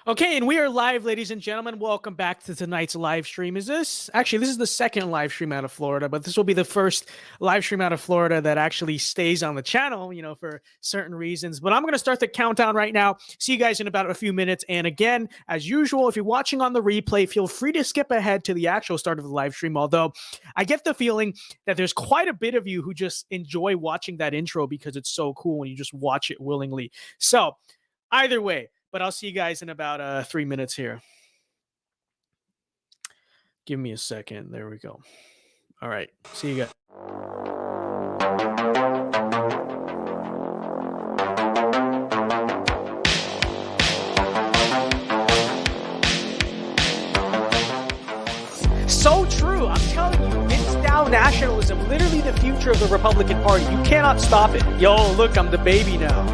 Okay, and we are live, ladies and gentlemen. Welcome back to tonight's live stream. This is the second live stream out of Florida, but this will be the first live stream out of Florida that actually stays on the channel, for certain reasons. But I'm going to start the countdown right now. See you guys in about a few minutes. And again, as usual, if you're watching on the replay, feel free to skip ahead to the actual start of the live stream. Although I get the feeling that there's quite a bit of you who just enjoy watching that intro because it's so cool and you just watch it willingly. So either way, but I'll see you guys in about 3 minutes here. Give me a second. There we go. All right. See you guys. So true. I'm telling you, vinceDao nationalism, literally the future of the Republican Party. You cannot stop it. Yo, look, I'm the baby now.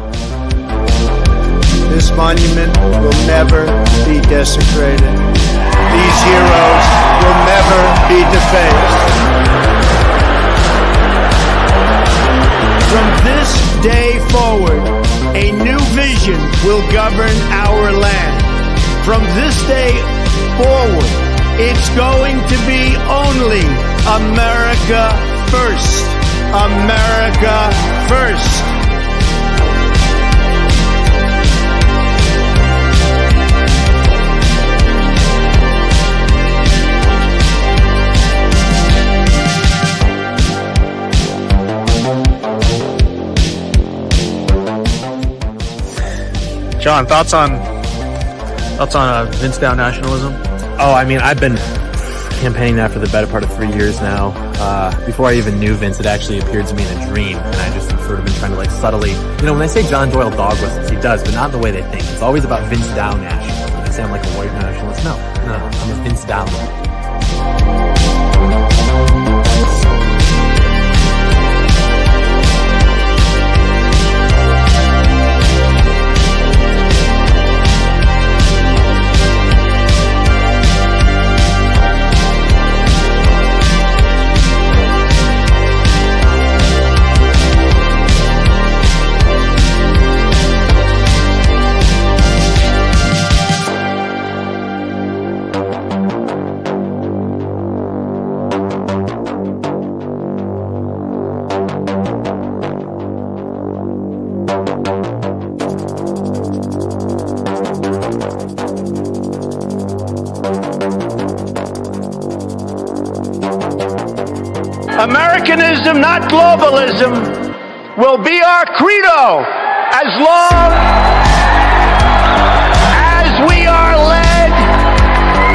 This monument will never be desecrated. These heroes will never be defaced. From this day forward, a new vision will govern our land. From this day forward, it's going to be only America first. America first. John, thoughts on vinceDao nationalism? Oh, I mean, I've been campaigning that for the better part of 3 years now. Before I even knew Vince, it actually appeared to me in a dream, and I just have sort of been trying to subtly, when they say John Doyle dog whistles, he does, but not in the way they think. It's always about vinceDao nationalism. They say I'm like a white nationalist. No, I'm a vinceDao. Americanism, not globalism, will be our credo as long as we are led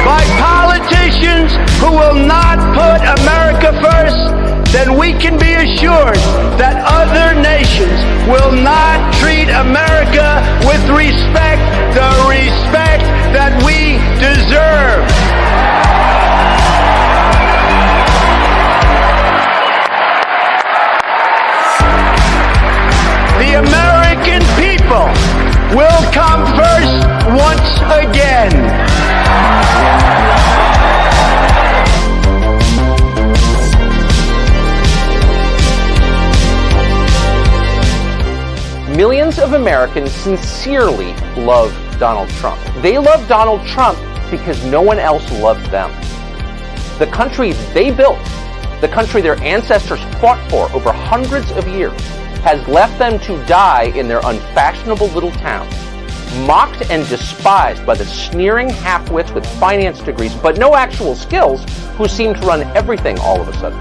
by politicians who will not put America first. Then we can be assured that other nations will not treat America with respect, the respect that we deserve. The American people will come first once again. Millions of Americans sincerely love Donald Trump. They love Donald Trump because no one else loved them. The country they built, the country their ancestors fought for over hundreds of years, has left them to die in their unfashionable little towns, mocked and despised by the sneering half-wits with finance degrees but no actual skills who seem to run everything all of a sudden.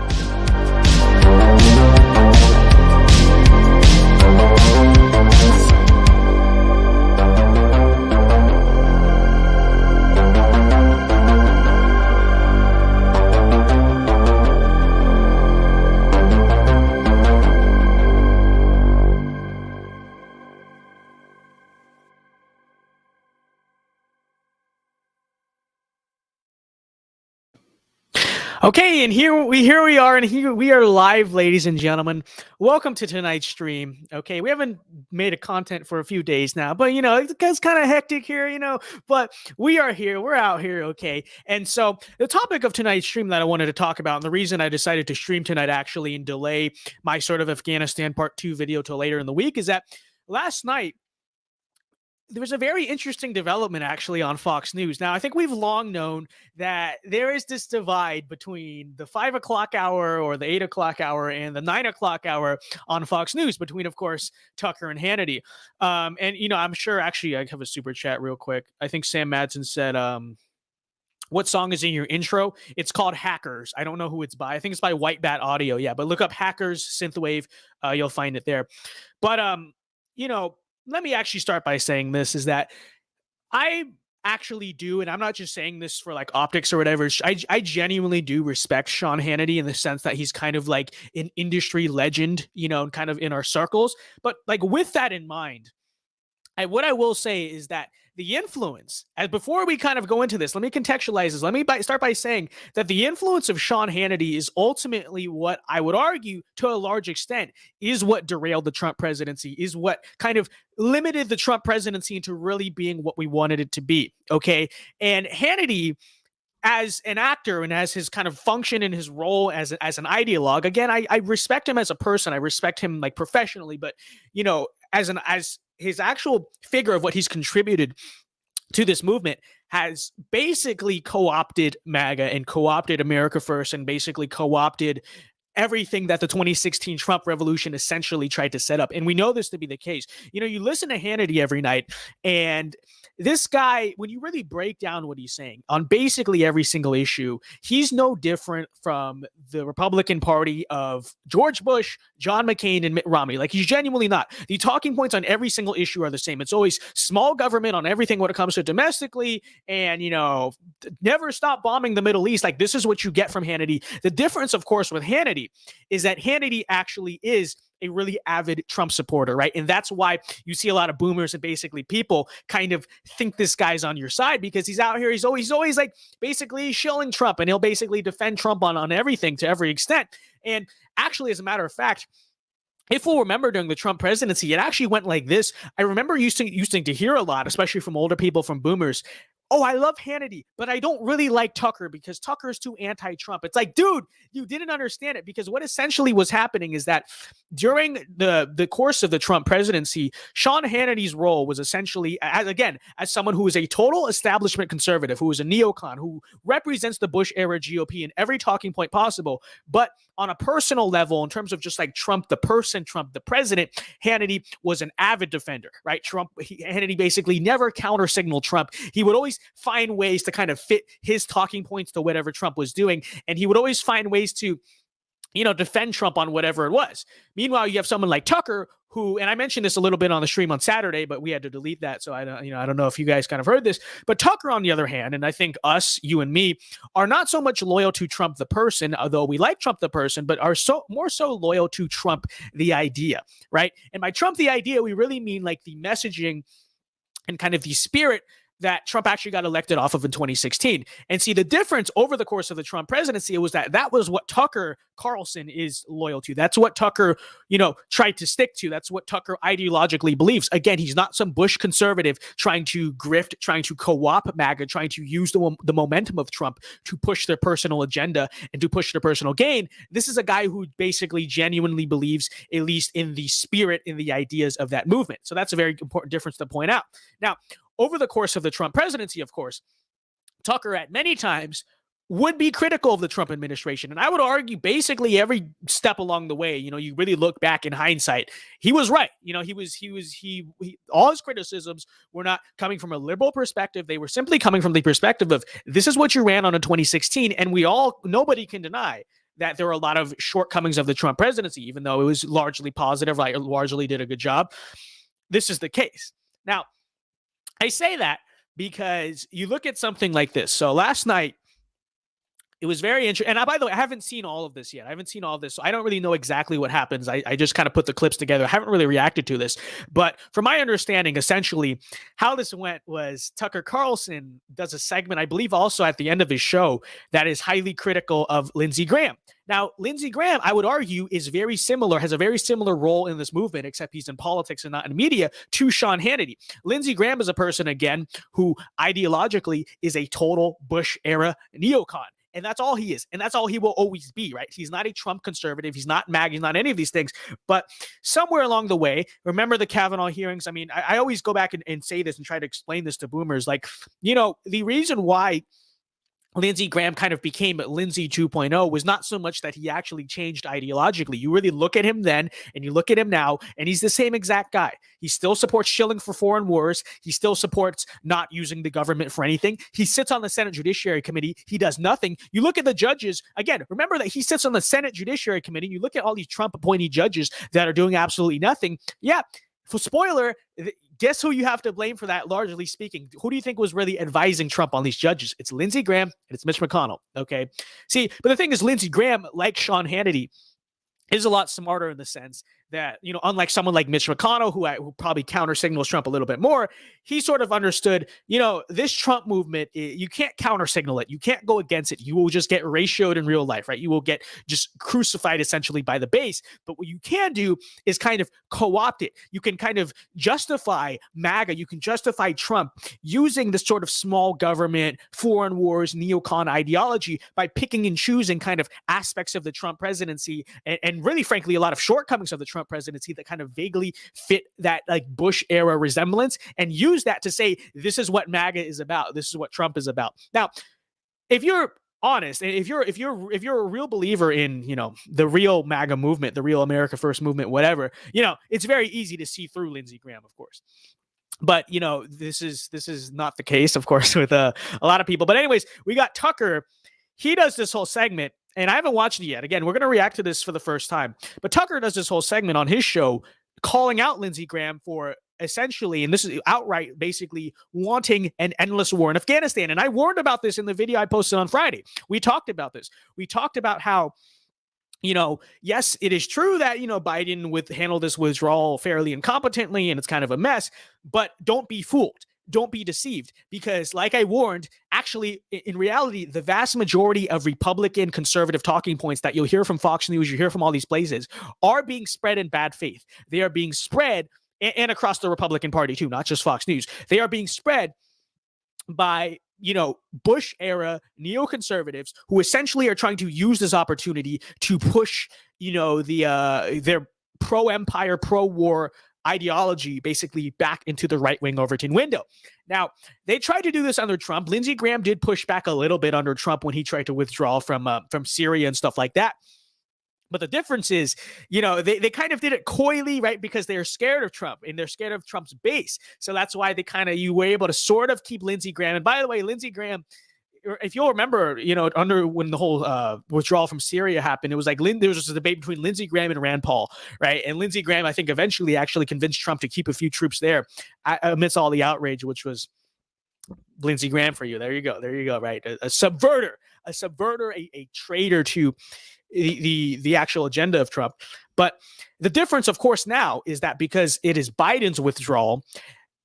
Okay, and here we are, and here we are live, ladies and gentlemen. Welcome to tonight's stream. Okay, we haven't made a content for a few days now, but it's kind of hectic here, but we are here, we're out here, okay? And so the topic of tonight's stream that I wanted to talk about, and the reason I decided to stream tonight actually and delay my sort of Afghanistan part 2 video till later in the week, is that last night there's a very interesting development actually on Fox News. Now, I think we've long known that there is this divide between the 5 o'clock hour or the 8 o'clock hour and the 9 o'clock hour on Fox News between, of course, Tucker and Hannity. And, I'm sure actually I have a super chat real quick. I think Sam Madsen said, what song is in your intro? It's called Hackers. I don't know who it's by. I think it's by White Bat Audio. Yeah, but look up Hackers Synthwave. You'll find it there. But, let me actually start by saying this is that I actually do, and I'm not just saying this for like optics or whatever. I genuinely do respect Sean Hannity in the sense that he's kind of like an industry legend, kind of in our circles. But like with that in mind, what I will say is that the influence, as before we kind of go into this, let me contextualize this. Let me start by saying that the influence of Sean Hannity is ultimately what I would argue to a large extent is what derailed the Trump presidency, is what kind of limited the Trump presidency into really being what we wanted it to be. Okay. And Hannity, as an actor and as his kind of function in his role as an ideologue, again, I respect him as a person. I respect him like professionally, but as his actual figure of what he's contributed to this movement has basically co-opted MAGA and co-opted America First and basically co-opted everything that the 2016 Trump revolution essentially tried to set up. And we know this to be the case. You listen to Hannity every night, and this guy, when you really break down what he's saying on basically every single issue, he's no different from the Republican Party of George Bush, John McCain, and Mitt Romney. Like, he's genuinely not. The talking points on every single issue are the same. It's always small government on everything when it comes to domestically and, never stop bombing the Middle East. Like, this is what you get from Hannity. The difference, of course, with Hannity is that Hannity actually is a really avid Trump supporter, right? And that's why you see a lot of boomers and basically people kind of think this guy's on your side because he's out here. He's always like basically shilling Trump, and he'll basically defend Trump on everything to every extent. And actually, as a matter of fact, if we'll remember during the Trump presidency, it actually went like this. I remember used to hear a lot, especially from older people, from boomers. Oh, I love Hannity, but I don't really like Tucker because Tucker's too anti-Trump. It's like, dude, you didn't understand it, because what essentially was happening is that during the course of the Trump presidency, Sean Hannity's role was essentially, as someone who is a total establishment conservative, who is a neocon, who represents the Bush-era GOP in every talking point possible, but on a personal level, in terms of just like Trump the person, Trump the president, Hannity was an avid defender, right? Hannity basically never counter-signaled Trump. He would always find ways to kind of fit his talking points to whatever Trump was doing, and he would always find ways to defend Trump on whatever it was. Meanwhile, you have someone like Tucker, who, and I mentioned this a little bit on the stream on Saturday, but we had to delete that. So I don't know if you guys kind of heard this, but Tucker, on the other hand, and I think us, you and me, are not so much loyal to Trump the person, although we like Trump the person, but are more so loyal to Trump the idea, right? And by Trump the idea, we really mean like the messaging and kind of the spirit that Trump actually got elected off of in 2016. And see, the difference over the course of the Trump presidency was that was what Tucker Carlson is loyal to. That's what Tucker, tried to stick to. That's what Tucker ideologically believes. Again, he's not some Bush conservative trying to grift, trying to co-opt MAGA, trying to use the momentum of Trump to push their personal agenda and to push their personal gain. This is a guy who basically genuinely believes, at least in the spirit, in the ideas of that movement. So that's a very important difference to point out. Now, over the course of the Trump presidency, of course, Tucker at many times would be critical of the Trump administration. And I would argue basically every step along the way, you really look back in hindsight, he was right. All his criticisms were not coming from a liberal perspective. They were simply coming from the perspective of, this is what you ran on in 2016. And nobody can deny that there were a lot of shortcomings of the Trump presidency, even though it was largely positive, right? Largely did a good job. This is the case. Now, I say that because you look at something like this. So last night, it was very interesting. And by the way, I haven't seen all of this yet. I haven't seen all of this. So I don't really know exactly what happens. I just kind of put the clips together. I haven't really reacted to this. But from my understanding, essentially, how this went was Tucker Carlson does a segment, I believe also at the end of his show, that is highly critical of Lindsey Graham. Now, Lindsey Graham, I would argue, has a very similar role in this movement, except he's in politics and not in media, to Sean Hannity. Lindsey Graham is a person, again, who ideologically is a total Bush-era neocon. And that's all he is. And that's all he will always be, right? He's not a Trump conservative. He's not MAGA. He's not any of these things. But somewhere along the way, remember the Kavanaugh hearings? I mean, I always go back and say this and try to explain this to boomers. Like, the reason why Lindsey Graham kind of became Lindsey 2.0 was not so much that he actually changed ideologically. You really look at him then and you look at him now, and he's the same exact guy. He still supports shilling for foreign wars. He still supports not using the government for anything. He sits on the Senate Judiciary Committee. He does nothing. You look at the judges, again, remember that he sits on the Senate Judiciary Committee. You look at all these Trump appointee judges that are doing absolutely nothing. Yeah, for spoiler, guess who you have to blame for that, largely speaking? Who do you think was really advising Trump on these judges? It's Lindsey Graham and it's Mitch McConnell, okay? See, but the thing is, Lindsey Graham, like Sean Hannity, is a lot smarter in the sense that, unlike someone like Mitch McConnell, who probably counter signals Trump a little bit more, he sort of understood, this Trump movement, you can't counter signal it. You can't go against it. You will just get ratioed in real life, right? You will get just crucified essentially by the base. But what you can do is kind of co-opt it. You can kind of justify MAGA. You can justify Trump using this sort of small government, foreign wars, neocon ideology by picking and choosing kind of aspects of the Trump presidency and really, frankly, a lot of shortcomings of the Trump presidency that kind of vaguely fit that like Bush era resemblance and use that to say, this is what MAGA is about. This is what Trump is about. Now, if you're honest, if you're a real believer in, the real MAGA movement, the real America First movement, whatever, it's very easy to see through Lindsey Graham, of course. But, this is not the case, of course, with a lot of people. But anyways, we got Tucker. He does this whole segment, and I haven't watched it yet. Again, we're going to react to this for the first time. But Tucker does this whole segment on his show calling out Lindsey Graham for essentially, and this is outright, basically wanting an endless war in Afghanistan. And I warned about this in the video I posted on Friday. We talked about this. We talked about how, yes, it is true that, Biden handled this withdrawal fairly incompetently and it's kind of a mess, but don't be fooled. Don't be deceived, because like I warned, actually, in reality, the vast majority of Republican conservative talking points that you'll hear from Fox News, you hear from all these places, are being spread in bad faith. They are being spread, and across the Republican Party too, not just Fox News. They are being spread by, Bush era neoconservatives who essentially are trying to use this opportunity to push, their pro-empire, pro-war ideology basically back into the right-wing Overton window. Now, they tried to do this under Trump. Lindsey Graham did push back a little bit under Trump when he tried to withdraw from Syria and stuff like that. But the difference is, they kind of did it coyly, right? Because they're scared of Trump and they're scared of Trump's base. So that's why you were able to sort of keep Lindsey Graham. And by the way, Lindsey Graham, if you'll remember, when the whole withdrawal from Syria happened, it was like there was a debate between Lindsey Graham and Rand Paul, right? And Lindsey Graham, I think, eventually actually convinced Trump to keep a few troops there amidst all the outrage, which was Lindsey Graham for you. There you go, right? A subverter, a traitor to the actual agenda of Trump. But the difference, of course, now is that because it is Biden's withdrawal,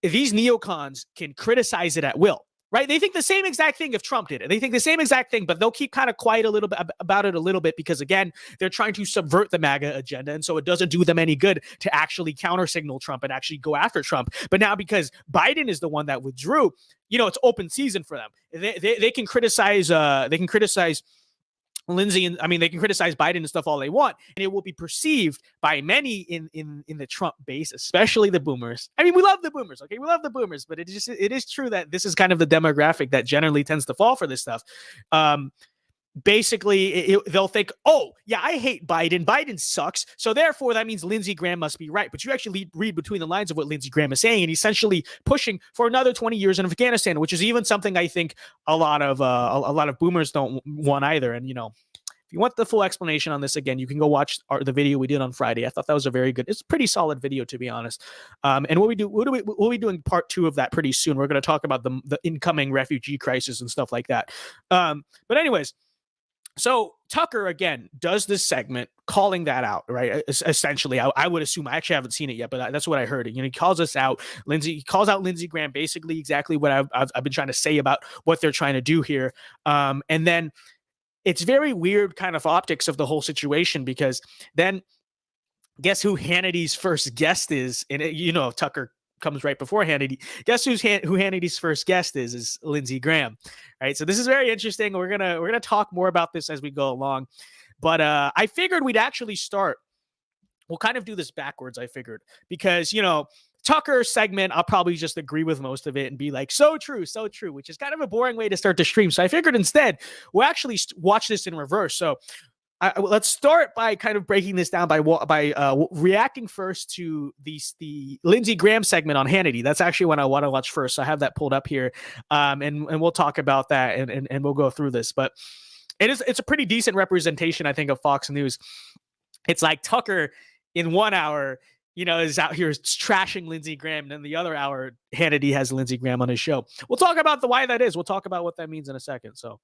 these neocons can criticize it at will. Right? They think the same exact thing if Trump did it. They think the same exact thing, but they'll keep kind of quiet a little bit about it a little bit because, again, they're trying to subvert the MAGA agenda. And so it doesn't do them any good to actually counter signal Trump and actually go after Trump. But now because Biden is the one that withdrew, it's open season for them. They can criticize Lindsey, and they can criticize Biden and stuff all they want, and it will be perceived by many in the Trump base, especially the boomers. We love the boomers, okay? We love the boomers, but it is true that this is kind of the demographic that generally tends to fall for this stuff. Basically, they'll think, oh, yeah, I hate Biden. Biden sucks. So therefore, that means Lindsey Graham must be right. But you actually read between the lines of what Lindsey Graham is saying, and essentially pushing for another 20 years in Afghanistan, which is even something I think a lot of boomers don't want either. And, if you want the full explanation on this, again, you can go watch the video we did on Friday. I thought that was it's a pretty solid video, to be honest. And we'll be doing part 2 of that pretty soon. We're going to talk about the incoming refugee crisis and stuff like that. But anyways, so Tucker, again, does this segment calling that out, right? Essentially, I would assume, I actually haven't seen it yet, but that's what I heard. He calls us out. He calls out Lindsey Graham, basically exactly what I've been trying to say about what they're trying to do here. And then it's very weird kind of optics of the whole situation, because then guess who Hannity's first guest is? And Tucker comes right before Hannity. Guess who Hannity's first guest is Lindsey Graham, right? So this is very interesting. We're gonna talk more about this as we go along, but I figured we'd actually start. We'll kind of do this backwards. I figured because Tucker's segment, I'll probably just agree with most of it and be like, so true, which is kind of a boring way to start the stream. So I figured instead we'll actually watch this in reverse. So let's start by kind of breaking this down by reacting first to the Lindsey Graham segment on Hannity. That's actually what I want to watch first. So I have that pulled up here, and we'll talk about that and we'll go through this. But it's a pretty decent representation, I think, of Fox News. It's like Tucker in 1 hour, is out here trashing Lindsey Graham. And then the other hour, Hannity has Lindsey Graham on his show. We'll talk about why that is. We'll talk about what that means in a second. So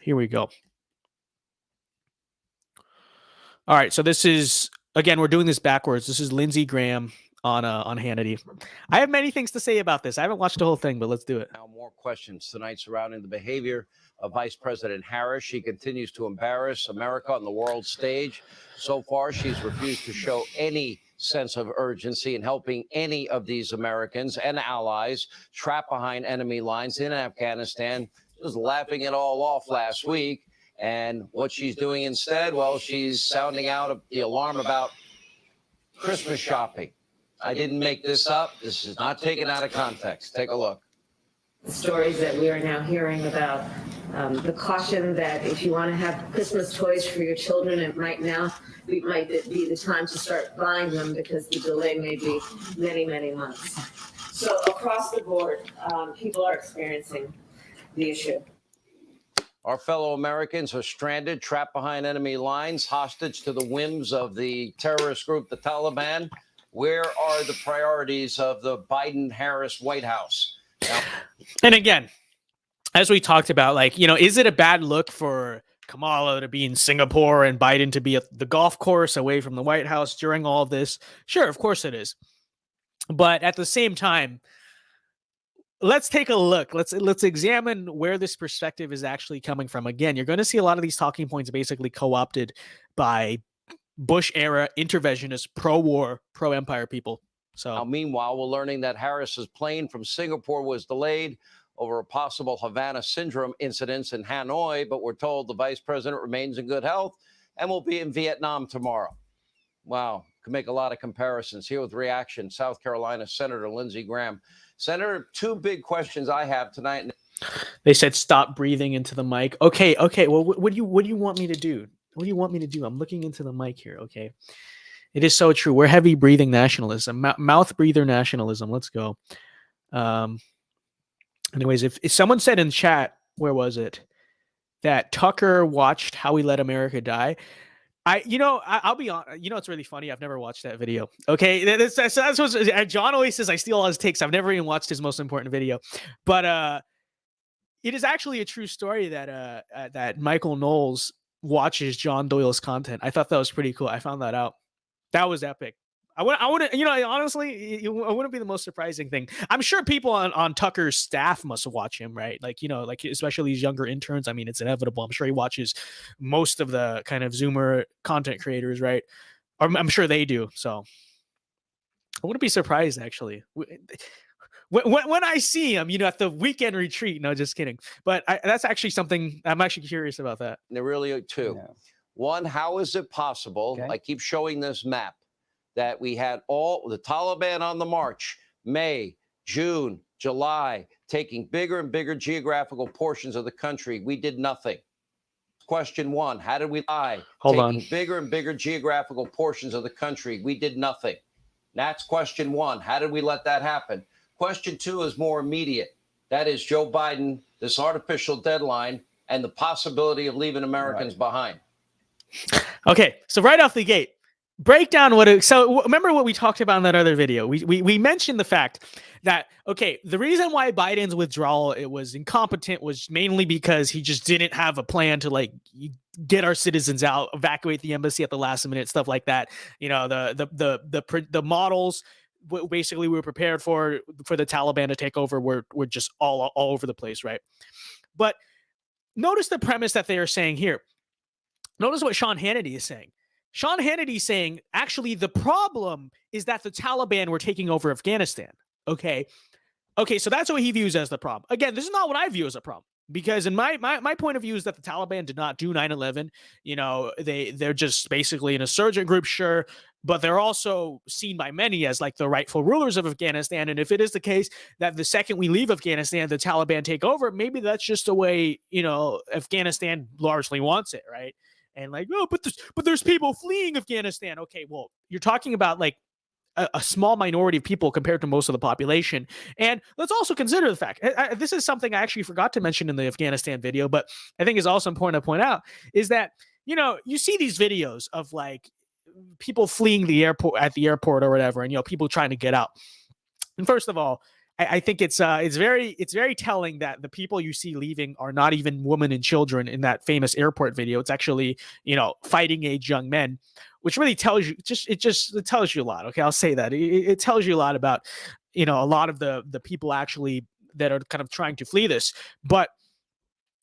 here we go. All right. So this is, again, we're doing this backwards. This is Lindsey Graham on Hannity. I have many things to say about this. I haven't watched the whole thing, but let's do it. Now, more questions tonight surrounding the behavior of Vice President Harris. She continues to embarrass America on the world stage. So far, she's refused to show any sense of urgency in helping any of these Americans and allies trapped behind enemy lines in Afghanistan. She was laughing it all off last week. And what she's doing instead, well, she's sounding out the alarm about Christmas shopping. I didn't make this up. This is not taken out of context. Take a look. Stories that we are now hearing about the caution that if you want to have Christmas toys for your children, it might be the time to start buying them because the delay may be many, many months. So across the board, people are experiencing the issue. Our fellow Americans are stranded, trapped behind enemy lines, hostage to the whims of the terrorist group, the Taliban. Where are the priorities of the Biden-Harris White House? Now, and again, as we talked about, is it a bad look for Kamala to be in Singapore and Biden to be at the golf course away from the White House during all of this? Sure, of course it is. But at the same time, let's take a look. Let's examine where this perspective is actually coming from. Again, you're going to see a lot of these talking points basically co-opted by Bush-era interventionist, pro-war, pro-empire people. So now, meanwhile, we're learning that Harris's plane from Singapore was delayed over a possible Havana syndrome incidents in Hanoi, but we're told the vice president remains in good health and will be in Vietnam tomorrow. Wow, can make a lot of comparisons here with reaction. South Carolina Senator Lindsey Graham. Senator, two big questions I have tonight. They said stop breathing into the mic. Okay. Well, what do you want me to do? What do you want me to do? I'm looking into the mic here. Okay. It is so true. We're heavy breathing nationalism, mouth breather nationalism. Let's go. Anyways, if someone said in chat, where was it, that Tucker watched How We Let America Die, I'll be honest. It's really funny. I've never watched that video. Okay, that's what John always says. I steal all his takes. I've never even watched his most important video, but it is actually a true story that that Michael Knowles watches John Doyle's content. I thought that was pretty cool. I found that out. That was epic. I wouldn't, honestly, it wouldn't be the most surprising thing. I'm sure people on Tucker's staff must watch him, right? Especially these younger interns. I mean, it's inevitable. I'm sure he watches most of the kind of Zoomer content creators, right? I'm sure they do. So I wouldn't be surprised, actually. When I see him, at the weekend retreat. No, just kidding. But that's actually something I'm actually curious about that. There really are two. Yeah. One, how is it possible? Okay. I keep showing this map that we had all the Taliban on the march, May, June, July, taking bigger and bigger geographical portions of the country. We did nothing. Question one, how did we lie? Taking bigger and bigger geographical portions of the country. We did nothing. That's question one. How did we let that happen? Question two is more immediate. That is Joe Biden, this artificial deadline, and the possibility of leaving Americans behind. Okay, so right off the gate, break down so remember what we talked about in that other video. We mentioned the fact that, okay, the reason why Biden's withdrawal, it was incompetent, was mainly because he just didn't have a plan to get our citizens out, evacuate the embassy at the last minute, stuff like that. The models basically we were prepared for the Taliban to take over were just all over the place, right? But notice the premise that they are saying here. Notice what Sean Hannity is saying. Sean Hannity saying, actually, the problem is that the Taliban were taking over Afghanistan. Okay. Okay, so that's what he views as the problem. Again, this is not what I view as a problem, because in my point of view is that the Taliban did not do 9/11. You know, they're just basically an insurgent group, sure, but they're also seen by many as like the rightful rulers of Afghanistan. And if it is the case that the second we leave Afghanistan, the Taliban take over, maybe that's just the way, you know, Afghanistan largely wants it, right? And like, oh, but there's people fleeing Afghanistan. Okay, well, you're talking about like a small minority of people compared to most of the population. And let's also consider the fact, this is something I actually forgot to mention in the Afghanistan video, but I think is also important to point out, is that, you know, you see these videos of like people fleeing the airport at the airport or whatever, and, you know, people trying to get out. And first of all, I think it's very telling that the people you see leaving are not even women and children in that famous airport video. It's actually, you know, fighting age young men, which really tells you it tells you a lot. Okay, I'll say that it tells you a lot about, you know, a lot of the people actually that are kind of trying to flee this. But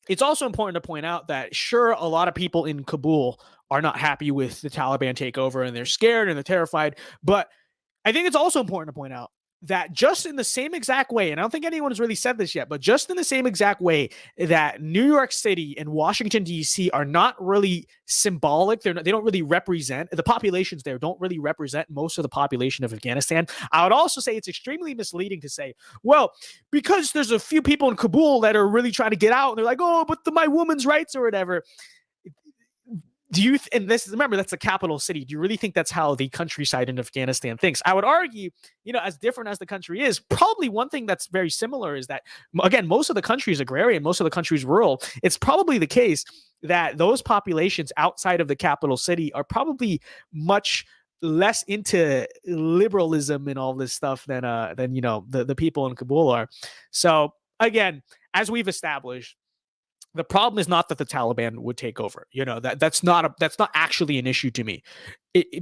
it's also important to point out that sure, a lot of people in Kabul are not happy with the Taliban takeover and they're scared and they're terrified. But I think it's also important to point out that just in the same exact way, and I don't think anyone has really said this yet, but just in the same exact way that New York City and Washington, D.C. are not really symbolic, they don't really represent, the populations there don't really represent most of the population of Afghanistan. I would also say it's extremely misleading to say, well, because there's a few people in Kabul that are really trying to get out, and they're like, oh, but my woman's rights or whatever. Do you, and this, remember, that's a capital city. Do you really think that's how the countryside in Afghanistan thinks? I would argue, you know, as different as the country is, probably one thing that's very similar is that, again, most of the country is agrarian, most of the country is rural. It's probably the case that those populations outside of the capital city are probably much less into liberalism and all this stuff than you know, the people in Kabul are. So again, as we've established, the problem is not that the Taliban would take over. You know, that's not actually an issue to me,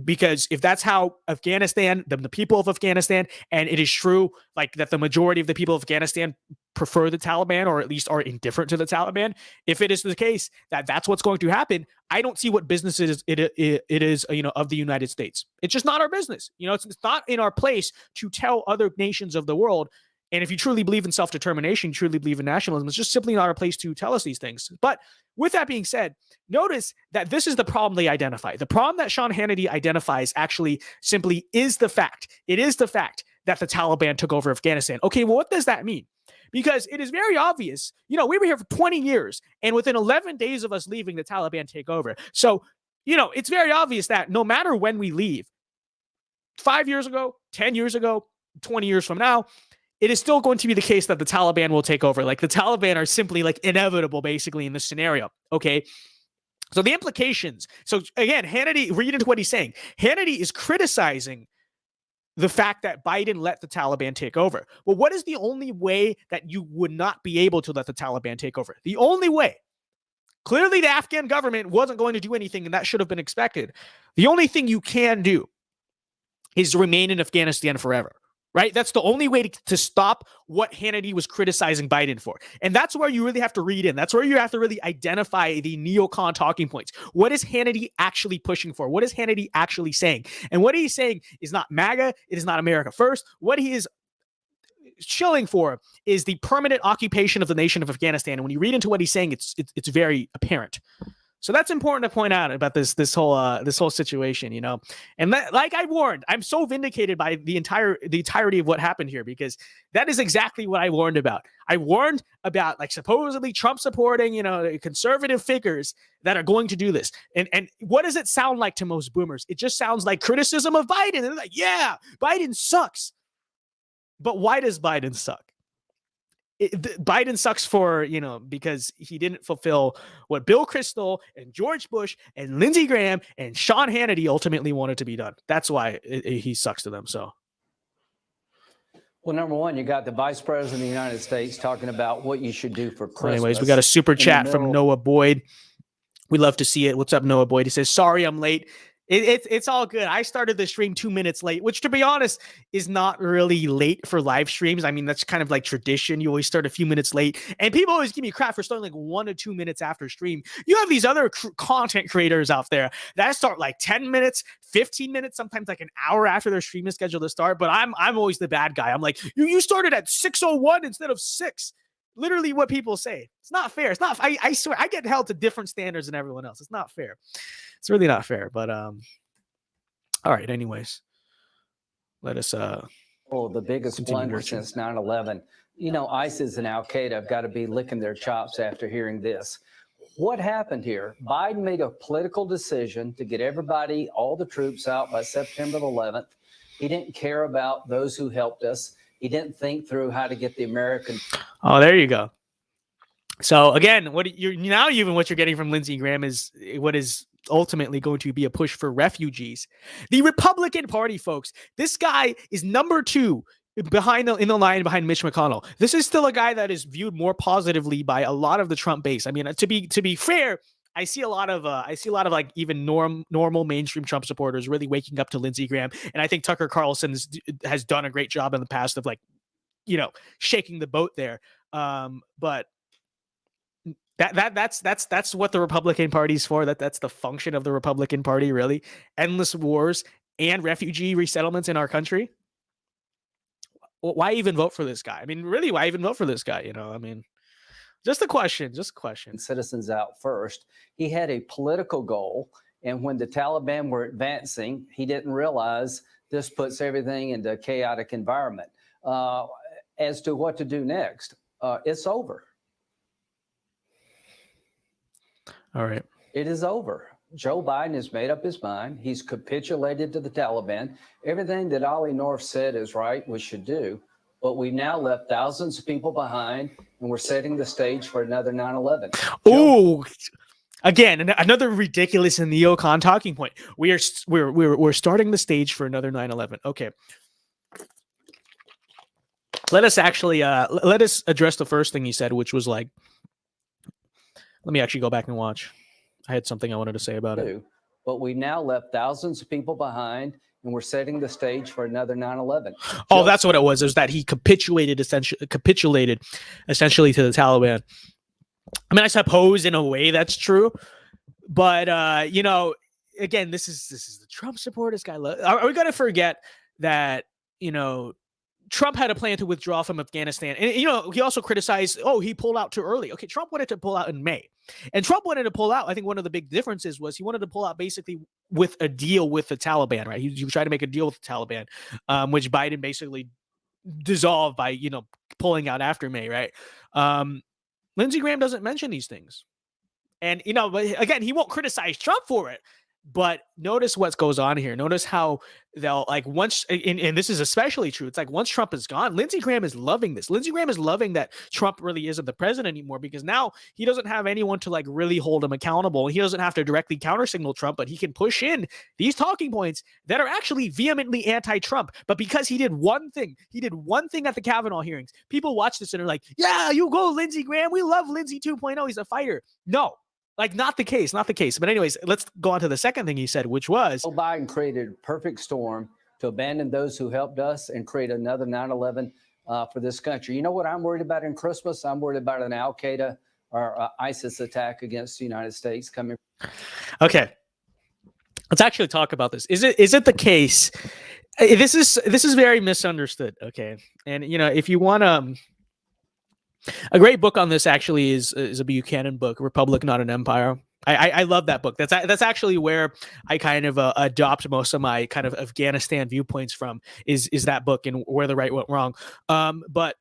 because if that's how Afghanistan, the people of Afghanistan, and it is true, like that the majority of the people of Afghanistan prefer the Taliban or at least are indifferent to the Taliban. If it is the case that that's what's going to happen, I don't see what business it is, you know, of the United States. It's just not our business. You know, it's not in our place to tell other nations of the world. And if you truly believe in self-determination, truly believe in nationalism, it's just simply not our place to tell us these things. But with that being said, notice that this is the problem they identify. The problem that Sean Hannity identifies actually simply is the fact. It is the fact that the Taliban took over Afghanistan. Okay, well, what does that mean? Because it is very obvious, you know, we were here for 20 years, and within 11 days of us leaving, the Taliban take over. So, you know, it's very obvious that no matter when we leave, 5 years ago, 10 years ago, 20 years from now, it is still going to be the case that the Taliban will take over. Like the Taliban are simply like inevitable, basically, in this scenario. Okay. So the implications. So again, Hannity, read into what he's saying. Hannity is criticizing the fact that Biden let the Taliban take over. Well, what is the only way that you would not be able to let the Taliban take over? The only way. Clearly, the Afghan government wasn't going to do anything, and that should have been expected. The only thing you can do is remain in Afghanistan forever. Right? That's the only way to stop what Hannity was criticizing Biden for. And that's where you really have to read in. That's where you have to really identify the neocon talking points. What is Hannity actually pushing for? What is Hannity actually saying? And what he's saying is not MAGA. It is not America first. What he is shilling for is the permanent occupation of the nation of Afghanistan. And when you read into what he's saying, it's very apparent. So that's important to point out about this whole situation, you know. And like I warned, I'm so vindicated by the entirety of what happened here, because that is exactly what I warned about. I warned about like supposedly Trump supporting, you know, conservative figures that are going to do this. And what does it sound like to most boomers? It just sounds like criticism of Biden. And they're like, yeah, Biden sucks. But why does Biden suck? Biden sucks for, you know, because he didn't fulfill what Bill Kristol and George Bush and Lindsey Graham and Sean Hannity ultimately wanted to be done. That's why he sucks to them. So, well, number one, you got the Vice President of the United States talking about what you should do for Christmas. Anyways, we got a super chat from Noah Boyd. We love to see it. What's up, Noah Boyd? He says, sorry I'm late. It's all good. I started the stream 2 minutes late, which to be honest is not really late for live streams. I mean, that's kind of like tradition. You always start a few minutes late, and people always give me crap for starting like 1 or 2 minutes after stream. You have these other content creators out there that start like 10 minutes, 15 minutes, sometimes like an hour after their stream is scheduled to start. But I'm always the bad guy. I'm like, you started at 6:01 instead of 6. Literally what people say. It's not fair. It's not. I swear I get held to different standards than everyone else. It's not fair. It's really not fair. But all right. Anyways, let us. The biggest blunder since 9/11. You know, ISIS and Al Qaeda have got to be licking their chops after hearing this. What happened here? Biden made a political decision to get everybody, all the troops out by September 11th. He didn't care about those who helped us. He didn't think through how to get the American. Oh, there you go. So again, what you're getting from Lindsey Graham is what is ultimately going to be a push for refugees. The Republican Party, folks. This guy is number 2 in the line behind Mitch McConnell. This is still a guy that is viewed more positively by a lot of the Trump base. I mean, to be fair, I see a lot of like even normal mainstream Trump supporters really waking up to Lindsey Graham, and I think Tucker Carlson has done a great job in the past of like, shaking the boat there. But that's what the Republican Party's for. That's the function of the Republican Party, really. Endless wars and refugee resettlements in our country. Why even vote for this guy? I mean, really, why even vote for this guy? I mean. Just a question. Citizens out first. He had a political goal. And when the Taliban were advancing, he didn't realize this puts everything into a chaotic environment. As to what to do next, it's over. All right. It is over. Joe Biden has made up his mind. He's capitulated to the Taliban. Everything that Ollie North said is right, we should do. But we've now left thousands of people behind, and we're setting the stage for another 9/11. Oh, again, another ridiculous and neocon talking point. We're starting the stage for another 9/11. Okay. Let us address the first thing he said, which was like, let me actually go back and watch. I had something I wanted to say about it. But we've now left thousands of people behind, and we're setting the stage for another 9/11. Oh, that's what it was. It was that he capitulated essentially to the Taliban. I mean, I suppose in a way that's true, but again, this is the Trump supporters guy. Are we gonna forget that Trump had a plan to withdraw from Afghanistan, and he also criticized, he pulled out too early. Okay, Trump wanted to pull out in May, and Trump wanted to pull out. I think one of the big differences was he wanted to pull out basically with a deal with the Taliban, right? He tried to make a deal with the Taliban, which Biden basically dissolved by pulling out after May, right? Lindsey Graham doesn't mention these things, and but again, he won't criticize Trump for it. But notice what goes on here. Notice how they'll once, and this is especially true. It's like once Trump is gone, Lindsey Graham is loving this. Lindsey Graham is loving that Trump really isn't the president anymore, because now he doesn't have anyone to really hold him accountable. He doesn't have to directly countersignal Trump, but he can push in these talking points that are actually vehemently anti-Trump. But because he did one thing at the Kavanaugh hearings, people watch this and are like, yeah, you go Lindsey Graham. We love Lindsey 2.0. He's a fighter. No. Not the case. But anyways, let's go on to the second thing he said, which was Joe Biden created a perfect storm to abandon those who helped us and create another 9/11 for this country. You know what I'm worried about in Christmas? I'm worried about an Al Qaeda or ISIS attack against the United States coming. Okay, let's actually talk about this. Is it the case? This is very misunderstood. Okay, and if you want to. A great book on this actually is a Buchanan book, Republic Not an Empire. I love that book. That's actually where I kind of adopt most of my kind of Afghanistan viewpoints from is that book and where the right went wrong. But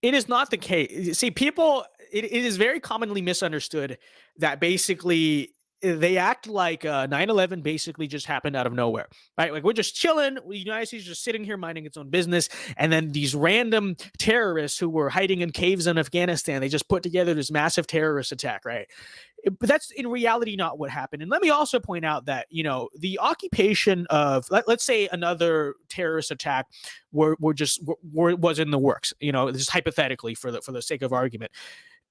it is not the case. See, people, it is very commonly misunderstood that basically they act like 9/11 basically just happened out of nowhere, right? Like we're just chilling. The United States is just sitting here minding its own business. And then these random terrorists who were hiding in caves in Afghanistan, they just put together this massive terrorist attack, right? But that's in reality not what happened. And let me also point out that, the occupation of, let's say another terrorist attack was in the works, just hypothetically for the sake of argument.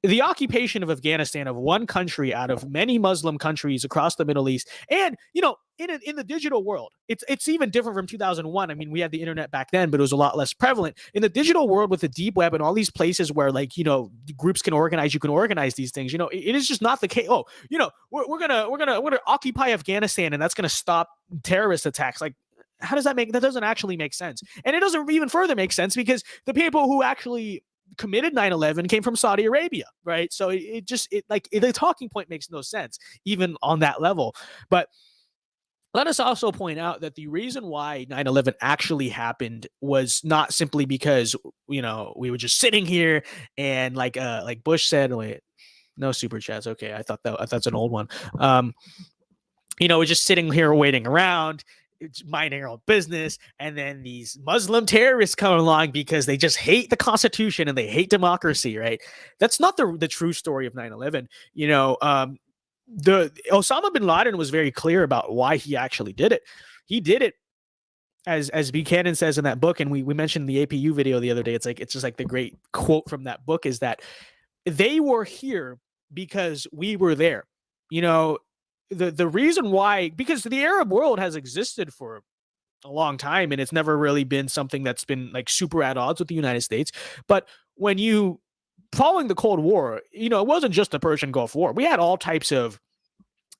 the occupation of Afghanistan, of one country out of many Muslim countries across the Middle East, and in the digital world, it's even different from 2001. I mean, we had the internet back then, but it was a lot less prevalent. In the digital world with the deep web and all these places where groups can organize, you can organize these things. It is just not the case. Oh, we're gonna occupy Afghanistan, and that's gonna stop terrorist attacks. Like, how does that that doesn't actually make sense? And it doesn't even further make sense because the people who actually committed 9/11 came from Saudi Arabia, right? So the talking point makes no sense even on that level. But let us also point out that the reason why 9/11 actually happened was not simply because we were just sitting here and like Bush said, wait, no super chats. Okay, I thought that's an old one. We're just sitting here waiting around, minding our own business, and then these Muslim terrorists come along because they just hate the Constitution and they hate democracy, right? That's not the true story of 9/11. The Osama bin Laden was very clear about why he actually did it. He did it as Buchanan says in that book, and we mentioned the APU video the other day. It's just like the great quote from that book is that they were here because we were there. The reason why, because the Arab world has existed for a long time and it's never really been something that's been like super at odds with the United States. But when following the Cold War, it wasn't just the Persian Gulf War. We had all types of,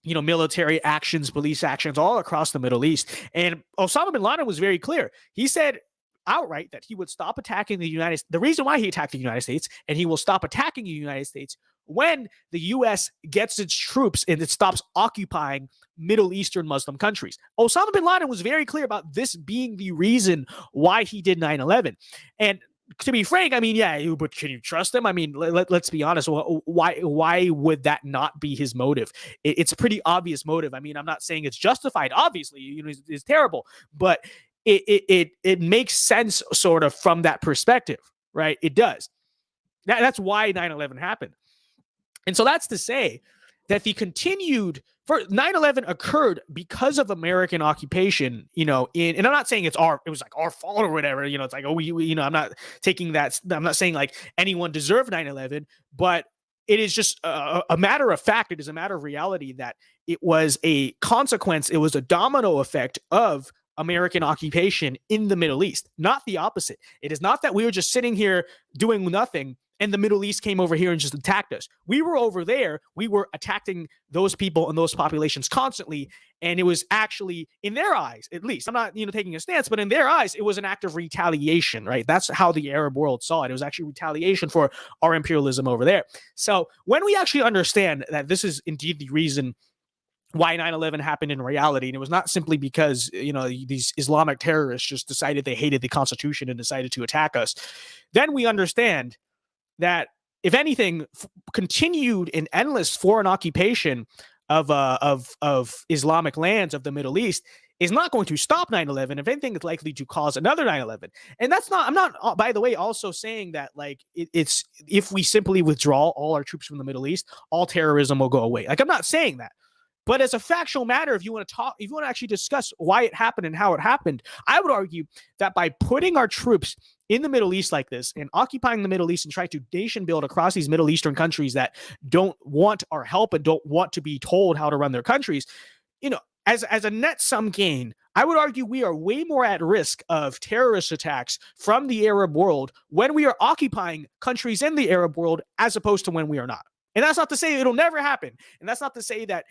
military actions, police actions all across the Middle East. And Osama bin Laden was very clear. He said outright that he would stop attacking the United States. The reason why he attacked the United States, and he will stop attacking the United States when the U.S. gets its troops and it stops occupying Middle Eastern Muslim countries. Osama bin Laden was very clear about this being the reason why he did 9/11. And to be frank, I mean, yeah, but can you trust him? I mean, let's be honest. Why would that not be his motive? It's a pretty obvious motive. I mean, I'm not saying it's justified. Obviously, it's terrible, but it makes sense sort of from that perspective, right? It does. That's why 9/11 happened. And so that's to say that the continued 9/11 occurred because of American occupation, and I'm not saying it was like our fault or whatever, it's like, oh, I'm not taking that. I'm not saying like anyone deserved 9/11, but it is just a matter of fact. It is a matter of reality that it was a consequence. It was a domino effect of American occupation in the Middle East, not the opposite. It is not that we were just sitting here doing nothing and the Middle East came over here and just attacked us. We were over there. We were attacking those people and those populations constantly. And it was actually, in their eyes, at least, I'm not, taking a stance, but in their eyes, it was an act of retaliation, right? That's how the Arab world saw it. It was actually retaliation for our imperialism over there. So when we actually understand that this is indeed the reason why 9/11 happened in reality, and it was not simply because, these Islamic terrorists just decided they hated the Constitution and decided to attack us, then we understand that, if anything, continued an endless foreign occupation of Islamic lands of the Middle East is not going to stop 9/11. If anything, it's likely to cause another 9/11. And I'm not, by the way, also saying that like it's if we simply withdraw all our troops from the Middle East, all terrorism will go away. Like, I'm not saying that. But as a factual matter, if you want to actually discuss why it happened and how it happened, I would argue that by putting our troops in the Middle East like this and occupying the Middle East and trying to nation build across these Middle Eastern countries that don't want our help and don't want to be told how to run their countries, as a net sum gain, I would argue we are way more at risk of terrorist attacks from the Arab world when we are occupying countries in the Arab world as opposed to when we are not. And that's not to say it'll never happen. And that's not to say that,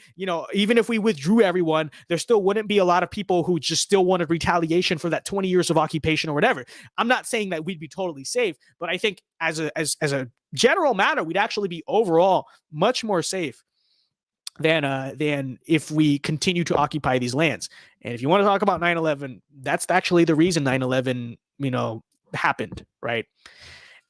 even if we withdrew everyone, there still wouldn't be a lot of people who just still wanted retaliation for that 20 years of occupation or whatever. I'm not saying that we'd be totally safe, but I think as a general matter, we'd actually be overall much more safe than if we continue to occupy these lands. And if you want to talk about 9/11, that's actually the reason 9/11, happened, right?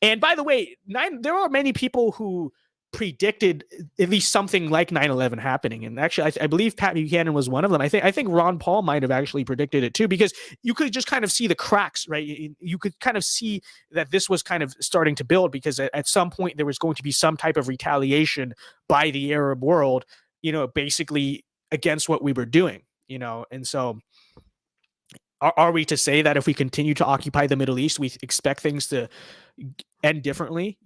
And by the way, there are many people who predicted at least something like 9/11 happening. And actually, I believe Pat Buchanan was one of them. I think Ron Paul might have actually predicted it too, because you could just kind of see the cracks, right? You could kind of see that this was kind of starting to build, because at some point there was going to be some type of retaliation by the Arab world, basically against what we were doing, and so are we to say that if we continue to occupy the Middle East, we expect things to end differently?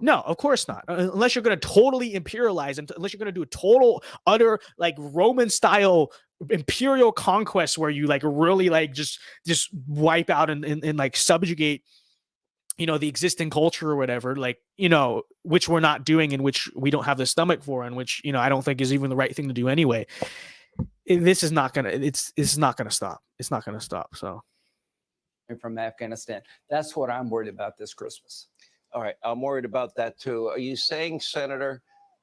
No, of course not. Unless you're going to totally imperialize, and unless you're going to do a total, utter, like Roman style imperial conquest where you like really like just wipe out and like subjugate, you know, the existing culture or whatever, like, you know, which we're not doing and which we don't have the stomach for, and which, you know, I don't think is even the right thing to do anyway. This is not gonna. It's not gonna stop. It's not gonna stop. So. From Afghanistan. That's what I'm worried about this Christmas. All right, I'm worried about that too. Are you saying, Senator,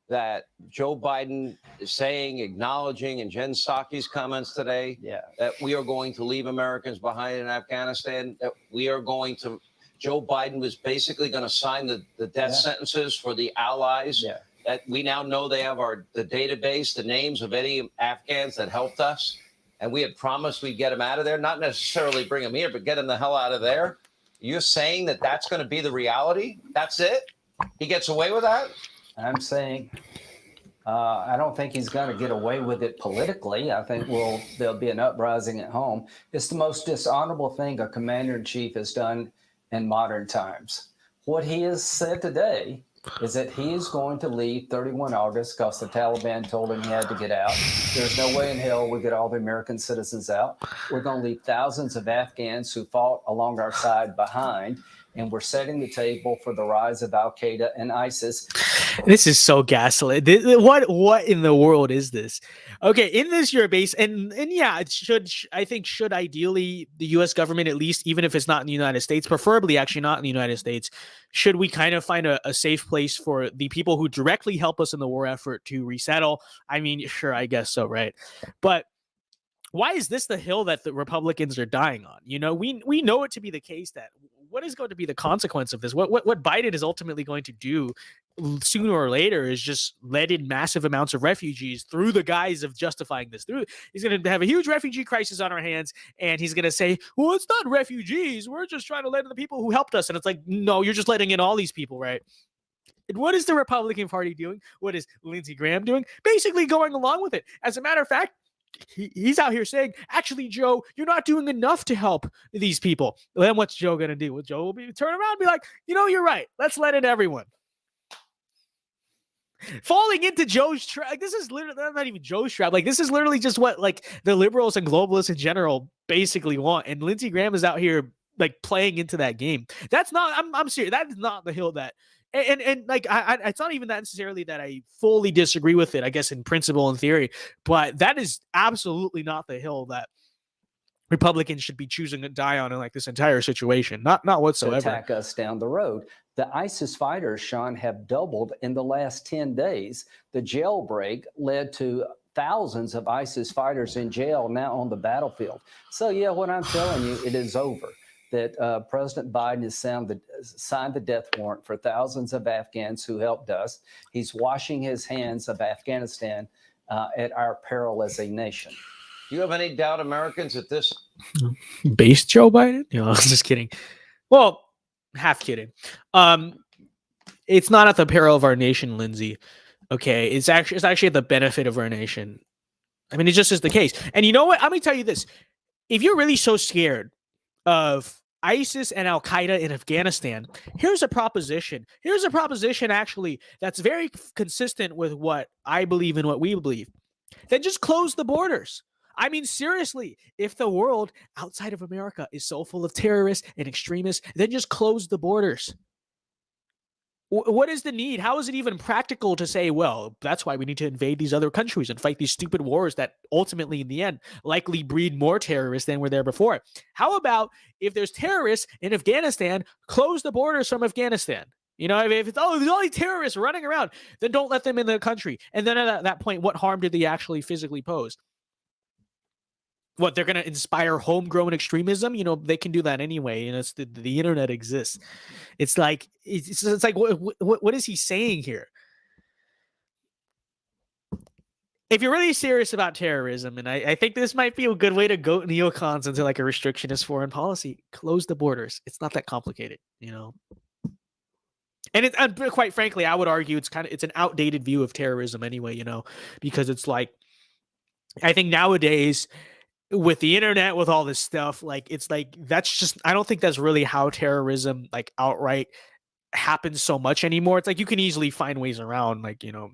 that Joe Biden is saying, acknowledging in Jen Psaki's comments today, that we are going to leave Americans behind in Afghanistan, that we are going to, Joe Biden was basically going to sign the death sentences for the allies, that we now know they have the database, the names of any Afghans that helped us, and we had promised we'd get them out of there, not necessarily bring them here, but get them the hell out of there. You're saying that that's going to be the reality? That's it? He gets away with that? I'm saying I don't think he's going to get away with it politically. I think there'll be an uprising at home. It's the most dishonorable thing a commander-in-chief has done in modern times. What he has said today is that he is going to leave 31 August because the Taliban told him he had to get out. There's no way in hell we get all the American citizens out. We're going to leave thousands of Afghans who fought along our side behind, and we're setting the table for the rise of Al-Qaeda and ISIS. This is so gaslit. What in the world is this? Okay, in this you're base, and yeah, it should ideally the U.S. government, at least, even if it's not in the United States, preferably actually not in the United States, should we kind of find a safe place for the people who directly help us in the war effort to resettle? I mean, sure, I guess so, right? But why is this the hill that the Republicans are dying on? You know, we know it to be the case that what is going to be the consequence of this? What Biden is ultimately going to do sooner or later is just let in massive amounts of refugees through the guise of justifying this. He's going to have a huge refugee crisis on our hands, and he's going to say, well, it's not refugees. We're just trying to let in the people who helped us. And it's like, no, you're just letting in all these people, right? And what is the Republican Party doing? What is Lindsey Graham doing? Basically going along with it. As a matter of fact, he's out here saying, actually, Joe, you're not doing enough to help these people. Then what's Joe going to do? Well, Joe will turn around and be like, you know, you're right. Let's let in everyone. Falling into Joe's trap. Like, this is literally not even Joe's trap. Like, this is literally just what like the liberals and globalists in general basically want. And Lindsey Graham is out here like playing into that game. That's not, I'm serious. That is not the hill that, and like, it's not even that necessarily that I fully disagree with it, I guess, in principle and theory, but that is absolutely not the hill that Republicans should be choosing to die on in like this entire situation. Not whatsoever. To attack us down the road. The ISIS fighters, Sean, have doubled in the last 10 days. The jailbreak led to thousands of ISIS fighters in jail now on the battlefield. So, yeah, what I'm telling you, it is over. That President Biden has signed the death warrant for thousands of Afghans who helped us. He's washing his hands of Afghanistan at our peril as a nation. Do you have any doubt, Americans, that this base Joe Biden? You know, I was just kidding. Well, half kidding. It's not at the peril of our nation, Lindsey. Okay, it's actually at the benefit of our nation. I mean, it just is the case. And you know what? Let me tell you this: if you're really so scared of ISIS and Al Qaeda in Afghanistan, here's a proposition. Here's a proposition actually that's very consistent with what I believe and what we believe. Then just close the borders. I mean, seriously, if the world outside of America is so full of terrorists and extremists, then just close the borders. What is the need? How is it even practical to say, well, that's why we need to invade these other countries and fight these stupid wars that ultimately, in the end, likely breed more terrorists than were there before? How about if there's terrorists in Afghanistan, close the borders from Afghanistan? You know, if it's, there's all these terrorists running around, then don't let them in the country. And then at that point, what harm did they actually physically pose? What, they're going to inspire homegrown extremism? You know, they can do that anyway. You know, it's the internet exists. It's like, it's like, what is he saying here? If you're really serious about terrorism, and I think this might be a good way to goat neocons into like a restrictionist foreign policy, close the borders. It's not that complicated, you know? And quite frankly, I would argue it's an outdated view of terrorism anyway, you know, because it's like, I think nowadays, with the internet, with all this stuff, like, it's like, that's just, I don't think that's really how terrorism like outright happens so much anymore. It's like you can easily find ways around, like, you know,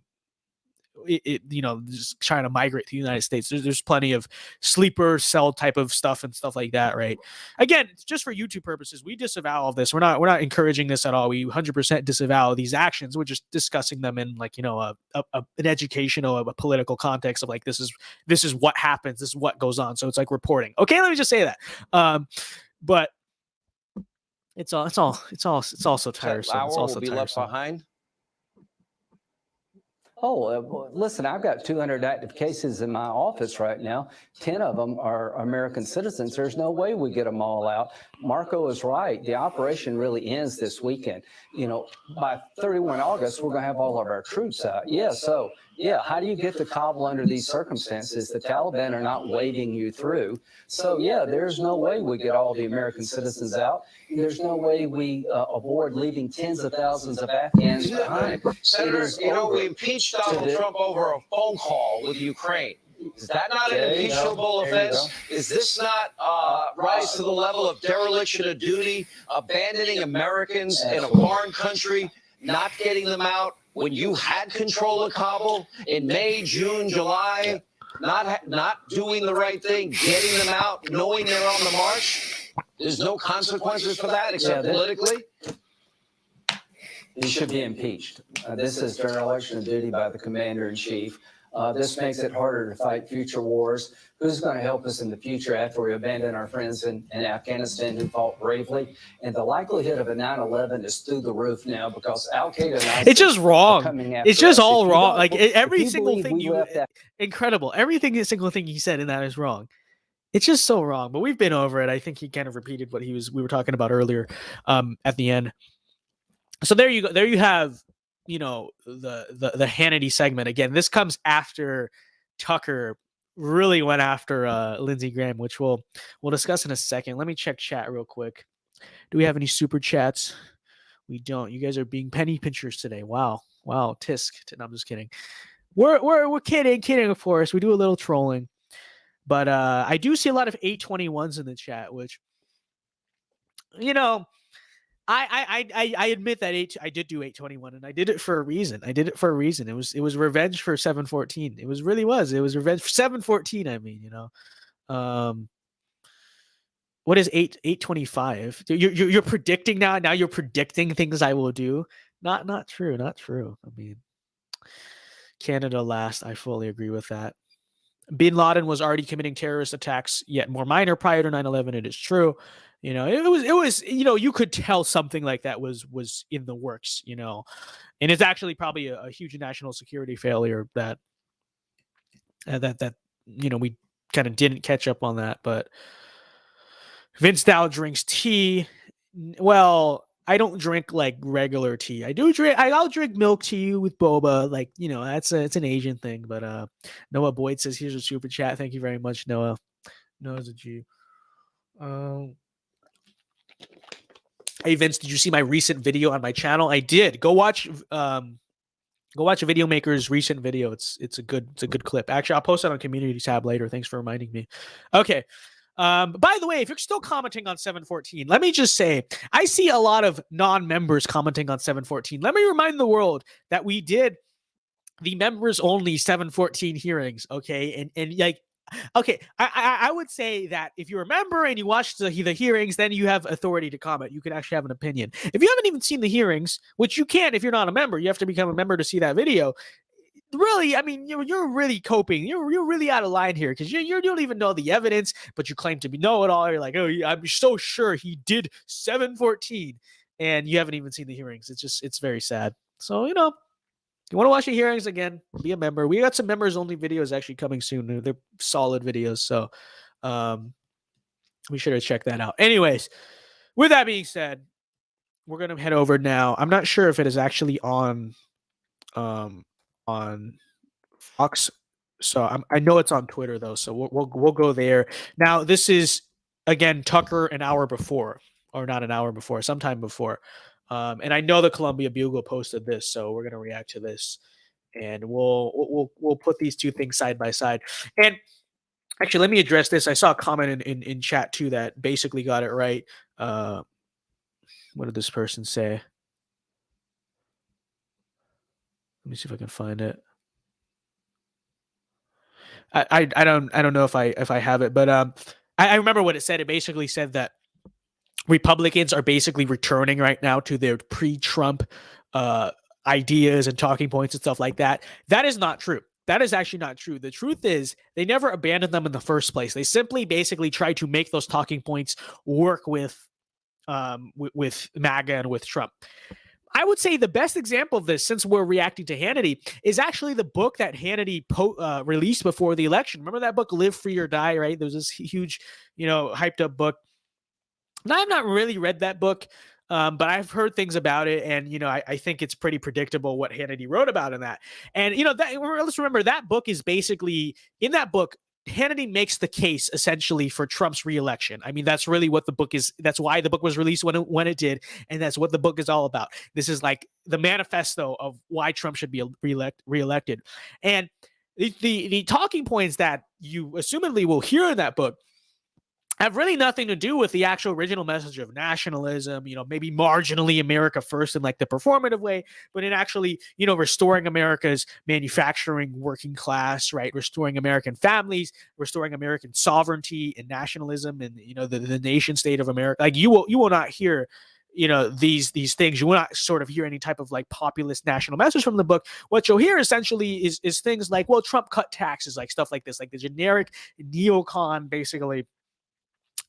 just trying to migrate to the United States. There's plenty of sleeper cell type of stuff and stuff like that, right? Again, it's just for YouTube purposes. We disavow all of this. We're not encouraging this at all. We 100% disavow these actions. We're just discussing them in, like, you know, an educational, a political context of, like, this is what happens, this is what goes on. So it's like reporting. Okay, let me just say that. But it's also tiresome. It's also will be left behind. Oh, well, listen, I've got 200 active cases in my office right now. 10 of them are American citizens. There's no way we get them all out. Marco is right. The operation really ends this weekend. You know, by 31 August, we're going to have all of our troops out. Yeah, so, yeah, how do you get to Kabul under these circumstances? The Taliban are not waving you through. So, yeah, there's no way we get all the American citizens out. There's no way we avoid leaving tens of thousands of Afghans behind. Senator, you know, we impeached Donald Trump over a phone call with Ukraine. Is that not an impeachable offense? Is this not rise to the level of dereliction of duty, abandoning Americans in a foreign country, not getting them out when you had control of Kabul in May, June, July, not doing the right thing, getting them out, knowing they're on the march? There's no consequences for that except politically? He should be impeached. This is dereliction of duty by the commander-in-chief. This makes it harder to fight future wars. Who's going to help us in the future after we abandon our friends in Afghanistan who fought bravely? And the likelihood of a 9/11 is through the roof now because Al-Qaeda and ISIS it's just wrong. It's just all wrong. Like, every single thing incredible. Every single thing he said in that is wrong. It's just so wrong. But we've been over it. I think he kind of repeated what we were talking about earlier at the end. So there you go. There you have, you know, the Hannity segment. Again, this comes after Tucker really went after Lindsey Graham, which we'll discuss in a second. Let me check chat real quick. Do we have any super chats? We don't. You guys are being penny pinchers today. Wow. Tisk. No, I'm just kidding. We're kidding, of course. We do a little trolling. But I do see a lot of 821s in the chat, which, you know, I admit that I did do 821, and I did it for a reason. It was revenge for 714. It was revenge for 714. I mean, you know, what is 825? You're predicting now. Now you're predicting things I will do. Not true. I mean, Canada last. I fully agree with that. Bin Laden was already committing terrorist attacks, yet more minor prior to 9/11. It is true. You know, it was, you know, you could tell something like that was in the works, you know, and it's actually probably a huge national security failure that you know, we kind of didn't catch up on that. But VinceDao drinks tea. Well, I don't drink like regular tea. I'll drink milk tea with boba, like, you know, it's an Asian thing. But Noah Boyd says, here's a super chat. Thank you very much, Noah. Noah's a Jew. Hey Vince, did you see my recent video on my channel? I did. Go watch a Video Maker's recent video. It's a good clip. Actually, I'll post it on community tab later. Thanks for reminding me. Okay. By the way, if you're still commenting on 714, let me just say, I see a lot of non-members commenting on 714. Let me remind the world that we did the members only 714 hearings. Okay. And like, okay, I would say that if you're a member and you watch the hearings, then you have authority to comment. You can actually have an opinion. If you haven't even seen the hearings, which you can't if you're not a member, you have to become a member to see that video. Really, I mean, you're really coping. You're really out of line here because you don't even know the evidence, but you claim to know it all. You're like, oh, I'm so sure he did 714, and you haven't even seen the hearings. It's very sad. So, you know, you want to watch the hearings again, be a member. We got some members only videos actually coming soon. They're solid videos, so we should have checked that out. Anyways, with that being said, we're gonna head over now. I'm not sure if it is actually on Fox, so I know it's on Twitter though. So we'll go there now. This is again Tucker an hour before, or not an hour before, sometime before. And I know the Columbia Bugle posted this, so we're gonna react to this, and we'll put these two things side by side. And actually, let me address this. I saw a comment in chat too that basically got it right. What did this person say? me see if I can find it. I don't know if I have it, but I remember what it said. It basically said that Republicans are basically returning right now to their pre-Trump ideas and talking points and stuff like that. That is not true. That is actually not true. The truth is they never abandoned them in the first place. They simply basically tried to make those talking points work with MAGA and with Trump. I would say the best example of this, since we're reacting to Hannity, is actually the book that Hannity released before the election. Remember that book, Live Free or Die, right? There was this huge, hyped up book. Now, I've not really read that book, but I've heard things about it. And, I think it's pretty predictable what Hannity wrote about in that. And, let's remember that book is basically, in that book, Hannity makes the case essentially for Trump's reelection. I mean, that's really what the book is. That's why the book was released when it did. And that's what the book is all about. This is like the manifesto of why Trump should be reelected. And the talking points that you assumedly will hear in that book have really nothing to do with the actual original message of nationalism, maybe marginally America first in like the performative way, but in actually, restoring America's manufacturing working class, right? Restoring American families, restoring American sovereignty and nationalism and, the nation state of America. Like you will not hear, these things. You will not sort of hear any type of like populist national message from the book. What you'll hear essentially is things like, well, Trump cut taxes, like stuff like this, like the generic neocon, basically,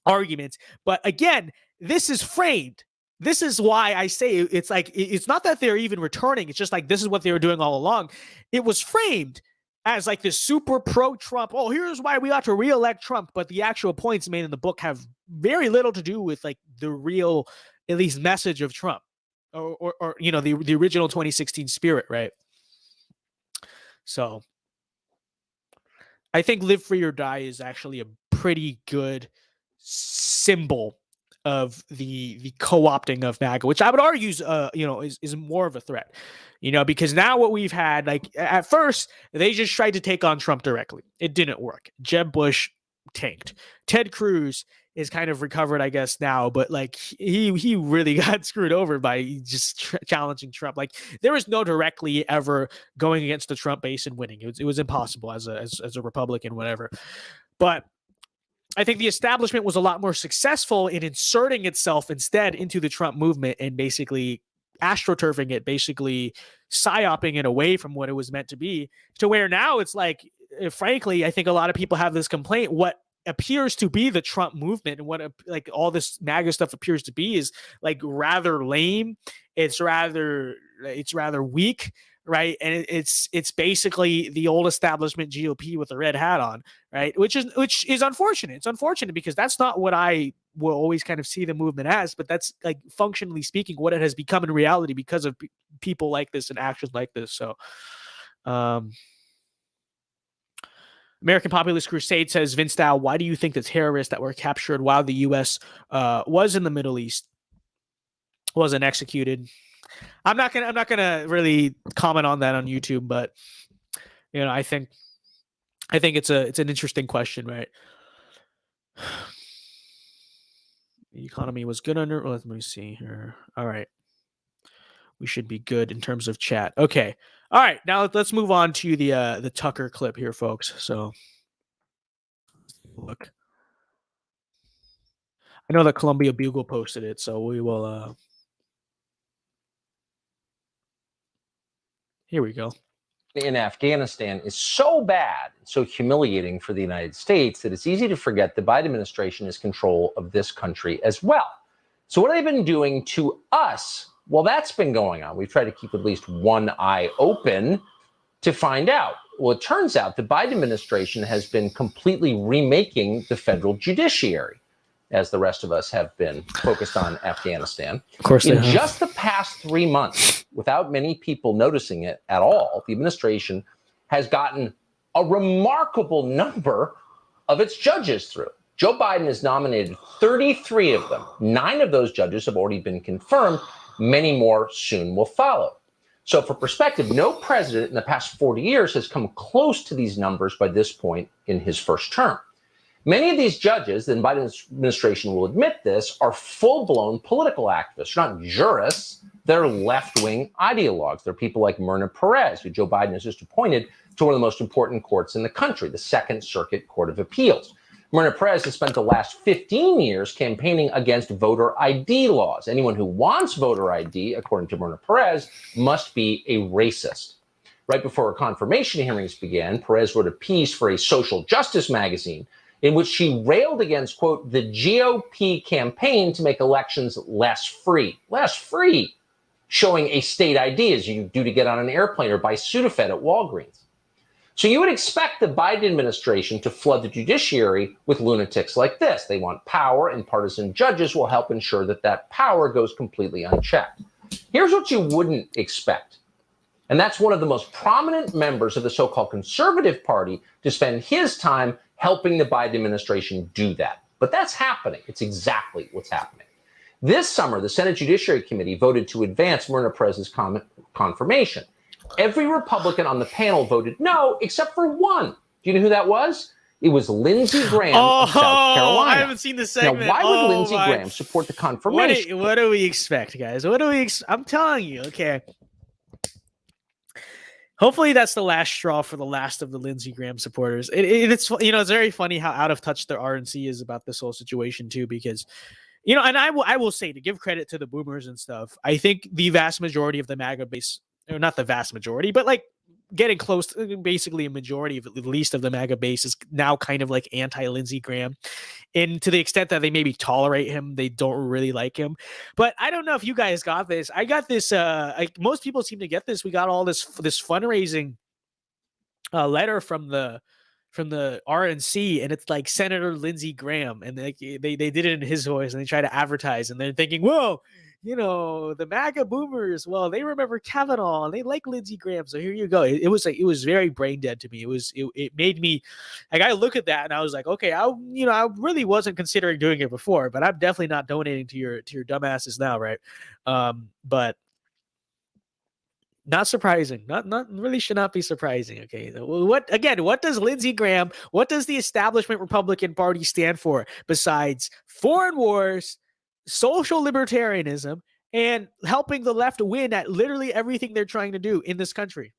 arguments. But again, this is framed. This is why I say it's like, it's not that they're even returning. It's just like, this is what they were doing all along. It was framed as like this super pro-Trump. Oh, here's why we ought to reelect Trump. But the actual points made in the book have very little to do with like the real, at least, message of Trump or the original 2016 spirit. Right. So I think Live Free or Die is actually a pretty good symbol of the co-opting of MAGA, which I would argue is more of a threat, because now what we've had, like at first they just tried to take on Trump directly. It didn't work. Jeb Bush tanked. Ted Cruz is kind of recovered, I guess, now, but like he really got screwed over by just challenging Trump. Like there was no directly ever going against the Trump base and winning. It was impossible as a Republican, whatever. But I think the establishment was a lot more successful in inserting itself instead into the Trump movement and basically astroturfing it, basically psyoping it away from what it was meant to be, to where now it's like, frankly, I think a lot of people have this complaint. What appears to be the Trump movement and what like all this MAGA stuff appears to be is like rather lame. It's rather weak. Right. And it's basically the old establishment GOP with a red hat on. Right. Which is unfortunate. It's unfortunate because that's not what I will always kind of see the movement as. But that's like functionally speaking what it has become in reality because of people like this and actions like this. So American Populist Crusade says, Vince Dow, why do you think the terrorists that were captured while the U.S. Was in the Middle East wasn't executed? I'm not gonna really comment on that on YouTube, but I think it's an interesting question, right? The economy was good under. Let me see here. All right, we should be good in terms of chat. Okay, all right. Now let's move on to the Tucker clip here, folks. So look, I know that Columbia Bugle posted it, so we will. Here we go. In Afghanistan is so bad, so humiliating for the United States that it's easy to forget the Biden administration is control of this country as well. So what have they been doing to us? Well, that's been going on. We've tried to keep at least one eye open to find out. Well, it turns out the Biden administration has been completely remaking the federal judiciary, as the rest of us have been focused on Afghanistan. Of course, in just the past 3 months, without many people noticing it at all, the administration has gotten a remarkable number of its judges through. Joe Biden has nominated 33 of them. 9 of those judges have already been confirmed. Many more soon will follow. So for perspective, no president in the past 40 years has come close to these numbers by this point in his first term. Many of these judges, and Biden administration will admit this, are full-blown political activists. They're not jurists. They're left-wing ideologues. They're people like Myrna Perez, who Joe Biden has just appointed to one of the most important courts in the country, the Second Circuit Court of Appeals. Myrna Perez has spent the last 15 years campaigning against voter ID laws. Anyone who wants voter ID, according to Myrna Perez, must be a racist. Right before her confirmation hearings began, Perez wrote a piece for a social justice magazine in which she railed against, quote, the GOP campaign to make elections less free, showing a state ID as you do to get on an airplane or buy Sudafed at Walgreens. So you would expect the Biden administration to flood the judiciary with lunatics like this. They want power, and partisan judges will help ensure that that power goes completely unchecked. Here's what you wouldn't expect. And that's one of the most prominent members of the so-called conservative party to spend his time helping the Biden administration do that. But that's happening. It's exactly what's happening. This summer, the Senate Judiciary Committee voted to advance Myrna Perez's confirmation. Every Republican on the panel voted no, except for one. Do you know who that was? It was Lindsey Graham of South Carolina. I haven't seen the segment. Now, why would Lindsey Graham support the confirmation? What do we expect, guys? What do we? I'm telling you, okay. Hopefully, that's the last straw for the last of the Lindsey Graham supporters. It's it's very funny how out of touch the RNC is about this whole situation too, because. And I will say, to give credit to the boomers and stuff, I think the vast majority of the MAGA base, or not the vast majority, but like getting close to basically a majority of at least of the MAGA base is now kind of like anti-Lindsey Graham. And to the extent that they maybe tolerate him, they don't really like him. But I don't know if you guys got this. I got this. Like most people seem to get this. We got all this fundraising letter from the RNC, and it's like Senator Lindsey Graham, and they did it in his voice, and they try to advertise, and they're thinking, whoa, the MAGA boomers, well, they remember Kavanaugh and they like Lindsey Graham, so here you go. It was very brain dead to me. It made me like, I look at that and I was like, okay, I really wasn't considering doing it before, but I'm definitely not donating to your dumbasses now, right? But not surprising. Not really should not be surprising. Okay. What does Lindsey Graham, what does the establishment Republican Party stand for besides foreign wars, social libertarianism, and helping the left win at literally everything they're trying to do in this country?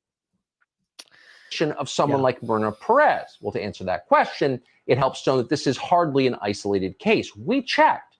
Of someone like Myrna Perez. Well, to answer that question, it helps to know that this is hardly an isolated case. We checked.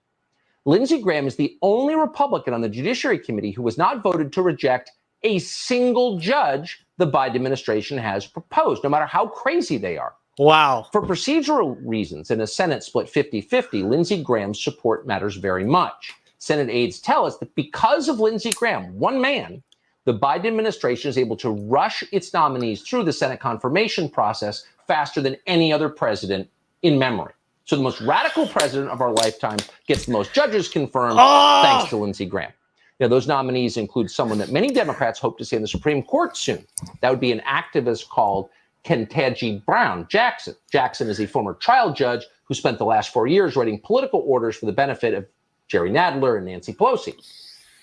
Lindsey Graham is the only Republican on the Judiciary Committee who was not voted to reject a single judge the Biden administration has proposed, no matter how crazy they are. Wow. For procedural reasons, in a Senate split 50-50, Lindsey Graham's support matters very much. Senate aides tell us that because of Lindsey Graham, one man, the Biden administration is able to rush its nominees through the Senate confirmation process faster than any other president in memory. So the most radical president of our lifetime gets the most judges confirmed thanks to Lindsey Graham. Those nominees include someone that many Democrats hope to see in the Supreme Court soon. That would be an activist called Ketanji Brown Jackson. Jackson is a former trial judge who spent the last 4 years writing political orders for the benefit of Jerry Nadler and Nancy Pelosi.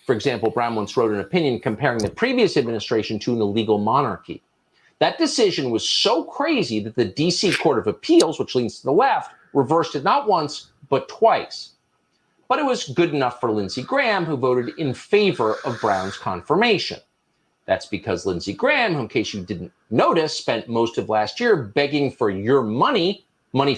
For example, Brown once wrote an opinion comparing the previous administration to an illegal monarchy. That decision was so crazy that the D.C. Court of Appeals, which leans to the left, reversed it not once, but twice. But it was good enough for Lindsey Graham, who voted in favor of Brown's confirmation. That's because Lindsey Graham, who, in case you didn't notice, spent most of last year begging for your money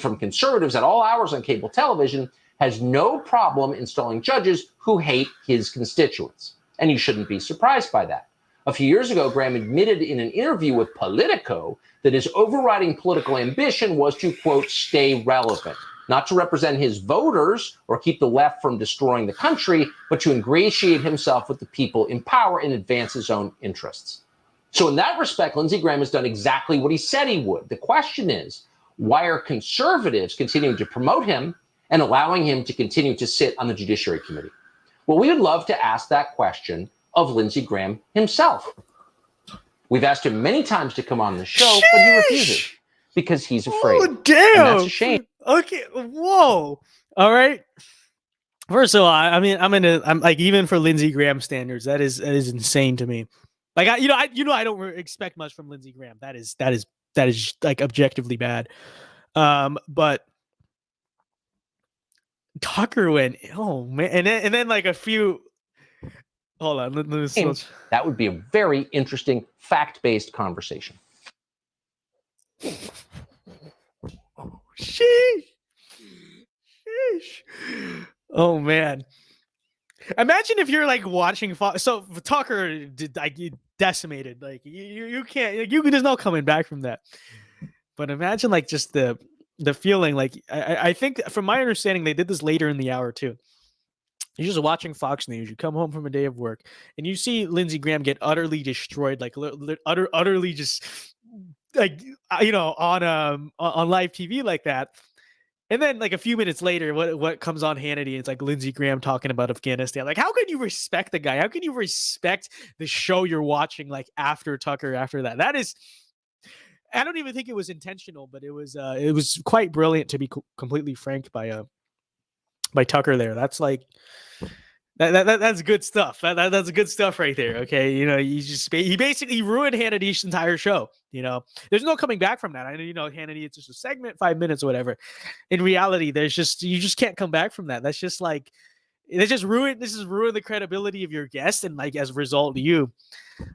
from conservatives at all hours on cable television, has no problem installing judges who hate his constituents. And you shouldn't be surprised by that. A few years ago, Graham admitted in an interview with Politico that his overriding political ambition was to, quote, stay relevant. Not to represent his voters or keep the left from destroying the country, but to ingratiate himself with the people in power and advance his own interests. So in that respect, Lindsey Graham has done exactly what he said he would. The question is, why are conservatives continuing to promote him and allowing him to continue to sit on the Judiciary Committee? Well, we would love to ask that question of Lindsey Graham himself. We've asked him many times to come on the show, but he refuses because he's afraid. Oh, damn. And that's a shame. Okay. Whoa. All right. First of all, I mean, I'm like, even for Lindsey Graham standards, that is insane to me. Like, I don't expect much from Lindsey Graham. That is like objectively bad. But Tucker went, oh man, and then like a few. Hold on, let me switch. That would be a very interesting fact-based conversation. Sheesh. Sheesh. Oh man. Imagine if you're like watching Fox. So Tucker did like decimated. Like you can't. Like, there's no coming back from that. But imagine like just the feeling. Like I think from my understanding, they did this later in the hour too. You're just watching Fox News. You come home from a day of work, and you see Lindsey Graham get utterly destroyed, like utterly just like on live TV like that. And then like a few minutes later, what comes on Hannity? It's like Lindsey Graham talking about Afghanistan. Like, how can you respect the guy? How can you respect the show you're watching? Like after Tucker, after that, that is. I don't even think it was intentional, but it was quite brilliant, to be completely frank, by Tucker there. That's like that's good stuff. That's good stuff right there. Okay, he basically ruined Hannity's entire show. There's no coming back from that. I know, Hannity, it's just a segment, 5 minutes, or whatever. In reality, you just can't come back from that. That's just like this has ruined the credibility of your guest, and like as a result, you.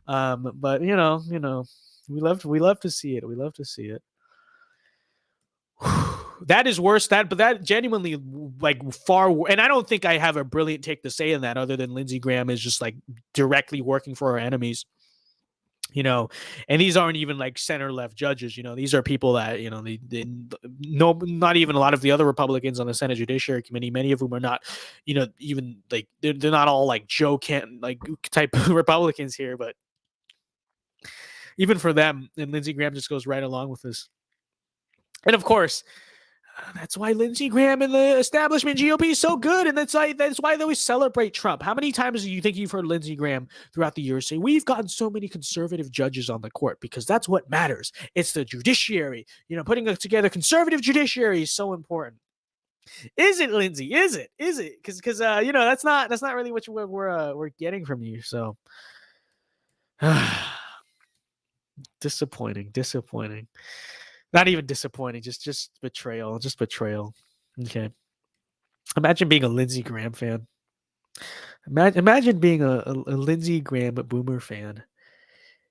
But we love to see it. We love to see it. That is worse. But that genuinely like far. And I don't think I have a brilliant take to say in that, other than Lindsey Graham is just like directly working for our enemies. And these aren't even like center left judges. These are people that not even a lot of the other Republicans on the Senate Judiciary Committee. Many of whom are not, even like they're not all like Joe Canton like type of Republicans here. But even for them, and Lindsey Graham just goes right along with this. And of course, that's why Lindsey Graham and the establishment GOP is so good. And that's why they always celebrate Trump. How many times do you think you've heard Lindsey Graham throughout the years say, we've gotten so many conservative judges on the court because that's what matters. It's the judiciary. Putting together conservative judiciary is so important. Is it, Lindsey? Is it? Because that's not really what we're getting from you. So disappointing. Not even disappointing, just betrayal. Okay. Imagine being a Lindsey Graham fan. Imagine being a Lindsey Graham boomer fan.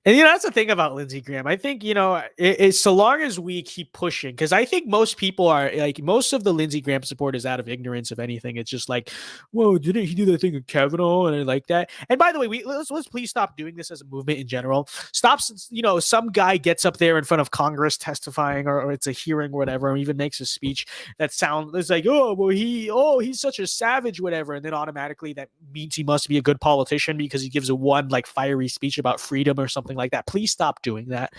And that's the thing about Lindsey Graham. I think it's so long as we keep pushing, because I think most people are like, most of the Lindsey Graham support is out of ignorance of anything. It's just like, whoa, didn't he do that thing with Kavanaugh and I like that? And by the way, let's please stop doing this as a movement in general. Stop. Some guy gets up there in front of Congress testifying, or it's a hearing or whatever, or even makes a speech that sounds, it's like, he's such a savage, whatever, and then automatically that means he must be a good politician because he gives a one like fiery speech about freedom or something like that. Please stop doing that.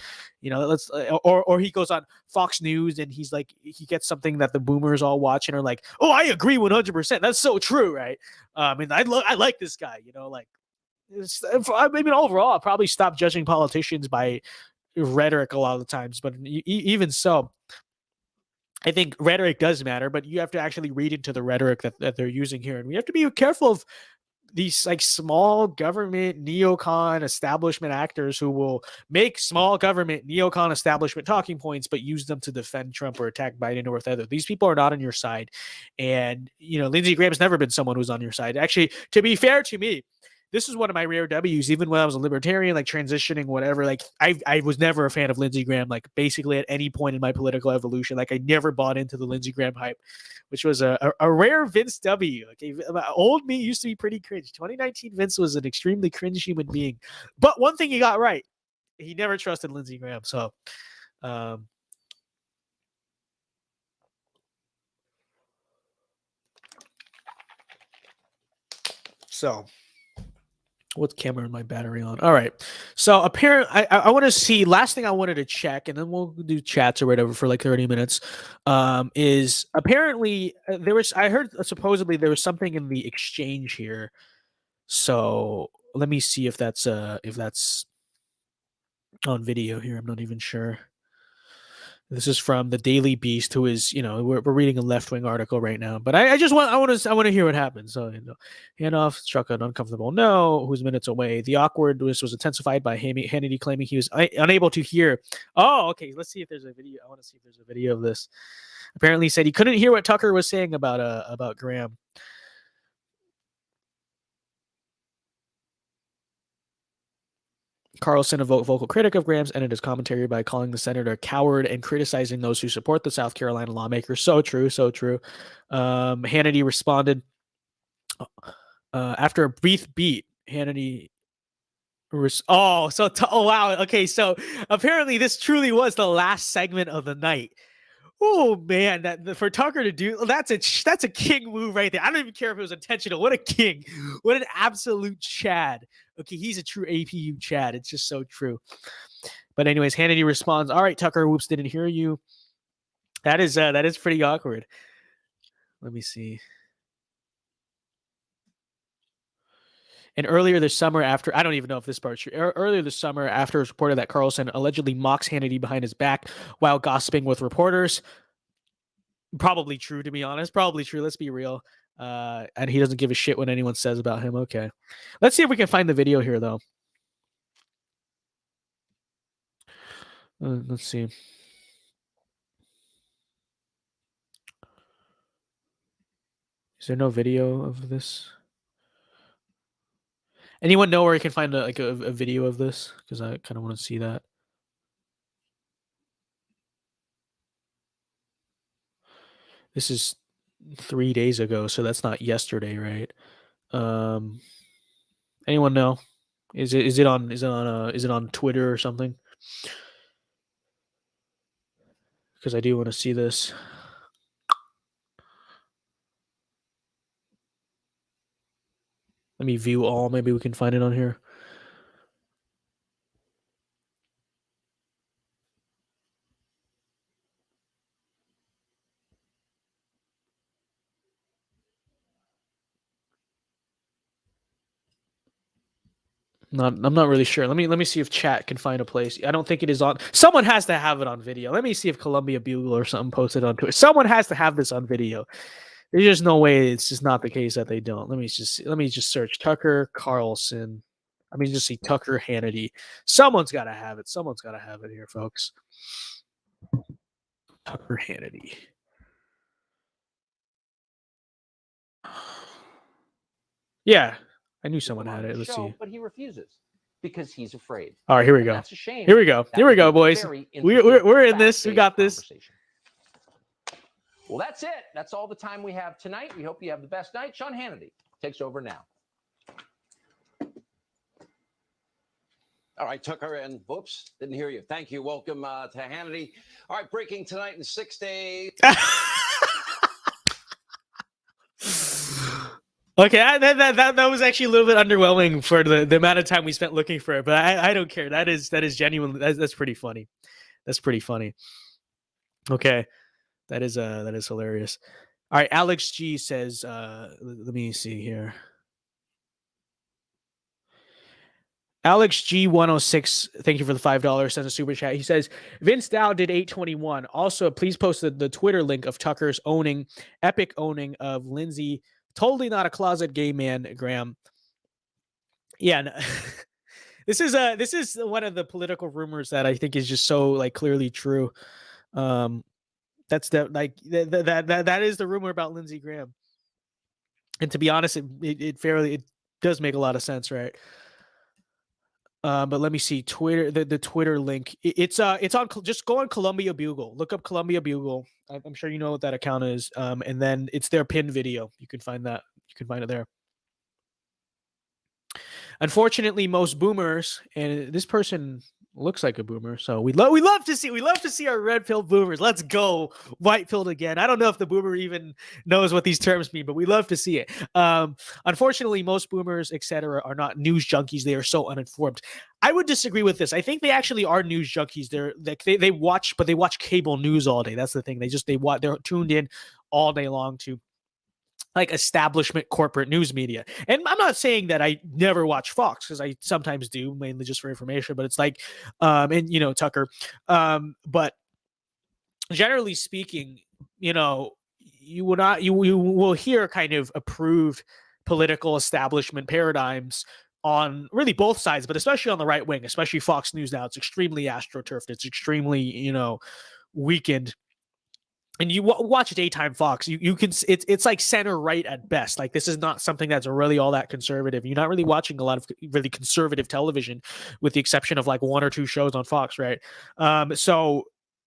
Let's or he goes on Fox News and he's like, he gets something that the boomers all watch and are like, oh, I agree 100%. That's so true, right? And I like this guy. Overall, I'll probably stop judging politicians by rhetoric a lot of the times. But even so, I think rhetoric does matter, but you have to actually read into the rhetoric that they're using here, and we have to be careful of these like small government neocon establishment actors who will make small government neocon establishment talking points, but use them to defend Trump or attack Biden or whatever. These people are not on your side. And, Lindsey Graham's never been someone who's on your side. Actually, to be fair to me, this is one of my rare W's, even when I was a libertarian, like transitioning, whatever. Like I was never a fan of Lindsey Graham, like basically at any point in my political evolution. Like I never bought into the Lindsey Graham hype, which was a rare Vince W. Okay, old me used to be pretty cringe. 2019 Vince was an extremely cringe human being. But one thing he got right, he never trusted Lindsey Graham. So what camera and my battery on? All right. So apparently, I want to see. Last thing I wanted to check, and then we'll do chats or whatever for like 30 minutes. Is apparently there was. I heard supposedly there was something in the exchange here. So let me see if that's on video here. I'm not even sure. This is from the Daily Beast, who is, we're reading a left-wing article right now. But I want to hear what happens. So, handoff struck an uncomfortable no. Who's minutes away? The awkwardness was intensified by Hannity claiming he was unable to hear. Oh, okay. Let's see if there's a video. I want to see if there's a video of this. Apparently, he said he couldn't hear what Tucker was saying about Graham. Carlson, a vocal critic of Graham's, ended his commentary by calling the senator a coward and criticizing those who support the South Carolina lawmaker. So true, so true. Hannity responded after a brief beat. Hannity wow. Okay, so apparently this truly was the last segment of the night. Oh man, for Tucker to do that's a king move right there. I don't even care if it was intentional. What a king! What an absolute Chad. Okay, he's a true APU Chad. It's just so true. But anyways, Hannity responds, "All right, Tucker. Whoops, didn't hear you." That is pretty awkward. Let me see. And earlier this summer, after I don't even know if this part's true. Earlier this summer, after it was reported that Carlson allegedly mocks Hannity behind his back while gossiping with reporters. Probably true, to be honest. Probably true. Let's be real. And he doesn't give a shit what anyone says about him. Okay. Let's see if we can find the video here, though. Let's see. Is there no video of this? Anyone know where you can find a video of this? Because I kind of want to see that. This is 3 days ago, so that's not yesterday, right? Anyone know? Is it on Twitter or something? Because I do want to see this. Let me view all. Maybe we can find it on here. I'm not really sure. Let me see if chat can find a place. I don't think it is on. Someone has to have it on video. Let me see if Columbia Bugle or something posted on Twitter. Someone has to have this on video. There's just no way. It's just not the case that they don't. Let me just search Tucker Carlson. I mean, just see Tucker Hannity. Someone's got to have it. Someone's got to have it here, folks. Tucker Hannity. Yeah. I knew someone had it. Let's see. But he refuses because he's afraid. All right, here we go. That's a shame. Here we go. Here we go, boys. We're in this. We got this. Well, that's it. That's all the time we have tonight. We hope you have the best night. Sean Hannity takes over now. All right, Tucker, and whoops, didn't hear you. Thank you. Welcome to Hannity. All right, breaking tonight in 6 days. Okay, that was actually a little bit underwhelming for the amount of time we spent looking for it, but I don't care. That is genuine. That's pretty funny. That's pretty funny. Okay, that is hilarious. All right, Alex G says, let me see here. Alex G 106, thank you for the $5. Sends a super chat. He says, Vince Dow did 821. Also, please post the Twitter link of Tucker's epic owning of Lindsey. Totally not a closet gay man, Graham. Yeah, no. This is one of the political rumors that I think is just so clearly true. That's that is the rumor about Lindsey Graham. And to be honest, it does make a lot of sense, right? But let me see Twitter, the Twitter link. It's on. Just go on Columbia Bugle. Look up Columbia Bugle. I'm sure you know what that account is. And then it's their pinned video. You can find that. You can find it there. Unfortunately, most boomers, and this person looks like a boomer, so we love to see our red pill boomers. Let's go white pilled again. I don't know if the boomer even knows what these terms mean, but we love to see it. Unfortunately, most boomers, etc., are not news junkies. They are so uninformed. I would disagree with this. I think they actually are news junkies. They watch, but they watch cable news all day. That's the thing. They're tuned in all day long to establishment corporate news media. And I'm not saying that I never watch Fox, because I sometimes do, mainly just for information, but it's and Tucker. But generally speaking, you know, you will hear kind of approved political establishment paradigms on really both sides, but especially on the right wing, especially Fox News now. It's extremely astroturfed. It's extremely, you know, weakened. And you watch daytime Fox, you can it's like center right at best. Like, this is not something that's really all that conservative. You're not really watching a lot of really conservative television, with the exception of like one or two shows on Fox, right? So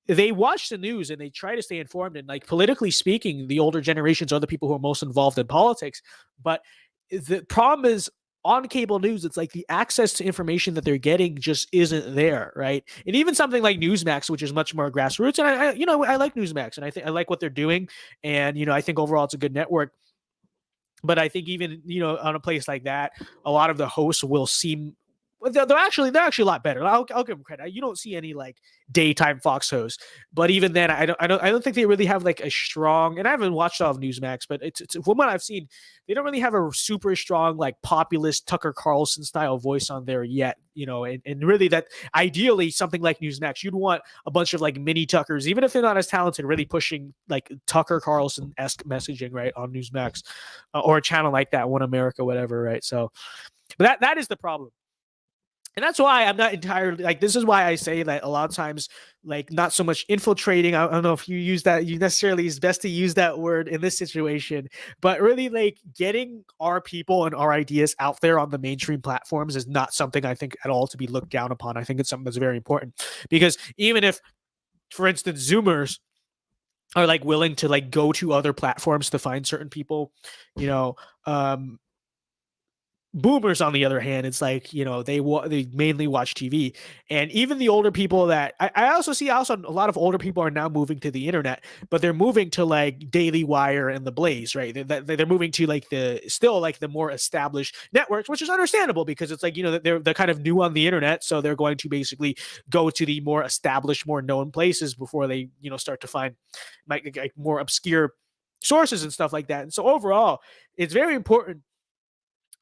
they watch the news and they try to stay informed. And like, politically speaking, the older generations are the people who are most involved in politics. But the problem is, on cable news, it's like the access to information that they're getting just isn't there, right? And even something like Newsmax, which is much more grassroots, and I like Newsmax, and I think I like what they're doing, and I think overall it's a good network. But I think even on a place like that, a lot of the hosts will seem they're actually a lot better. I'll give them credit. You don't see any like daytime Fox hosts, but even then, I don't think they really have like a strong. And I haven't watched all of Newsmax, but it's from what I've seen, they don't really have a super strong like populist Tucker Carlson style voice on there yet. And really that ideally something like Newsmax, you'd want a bunch of like mini Tuckers, even if they're not as talented, really pushing like Tucker Carlson-esque messaging right on Newsmax, or a channel like that, One America, whatever, right? So, but that is the problem. And that's why I'm not entirely like, this is why I say that a lot of times, like, not so much infiltrating. I don't know if you use that, you necessarily is best to use that word in this situation, but really like getting our people and our ideas out there on the mainstream platforms is not something I think at all to be looked down upon. I think it's something that's very important, because even if, for instance, Zoomers are like willing to like go to other platforms to find certain people, boomers, on the other hand, it's like, they mainly watch TV. And even the older people that I also see a lot of older people are now moving to the internet, but they're moving to like Daily Wire and The Blaze, right? They're moving to like the more established networks, which is understandable, because it's like, they're kind of new on the internet. So they're going to basically go to the more established, more known places before they, start to find like more obscure sources and stuff like that. And so overall, it's very important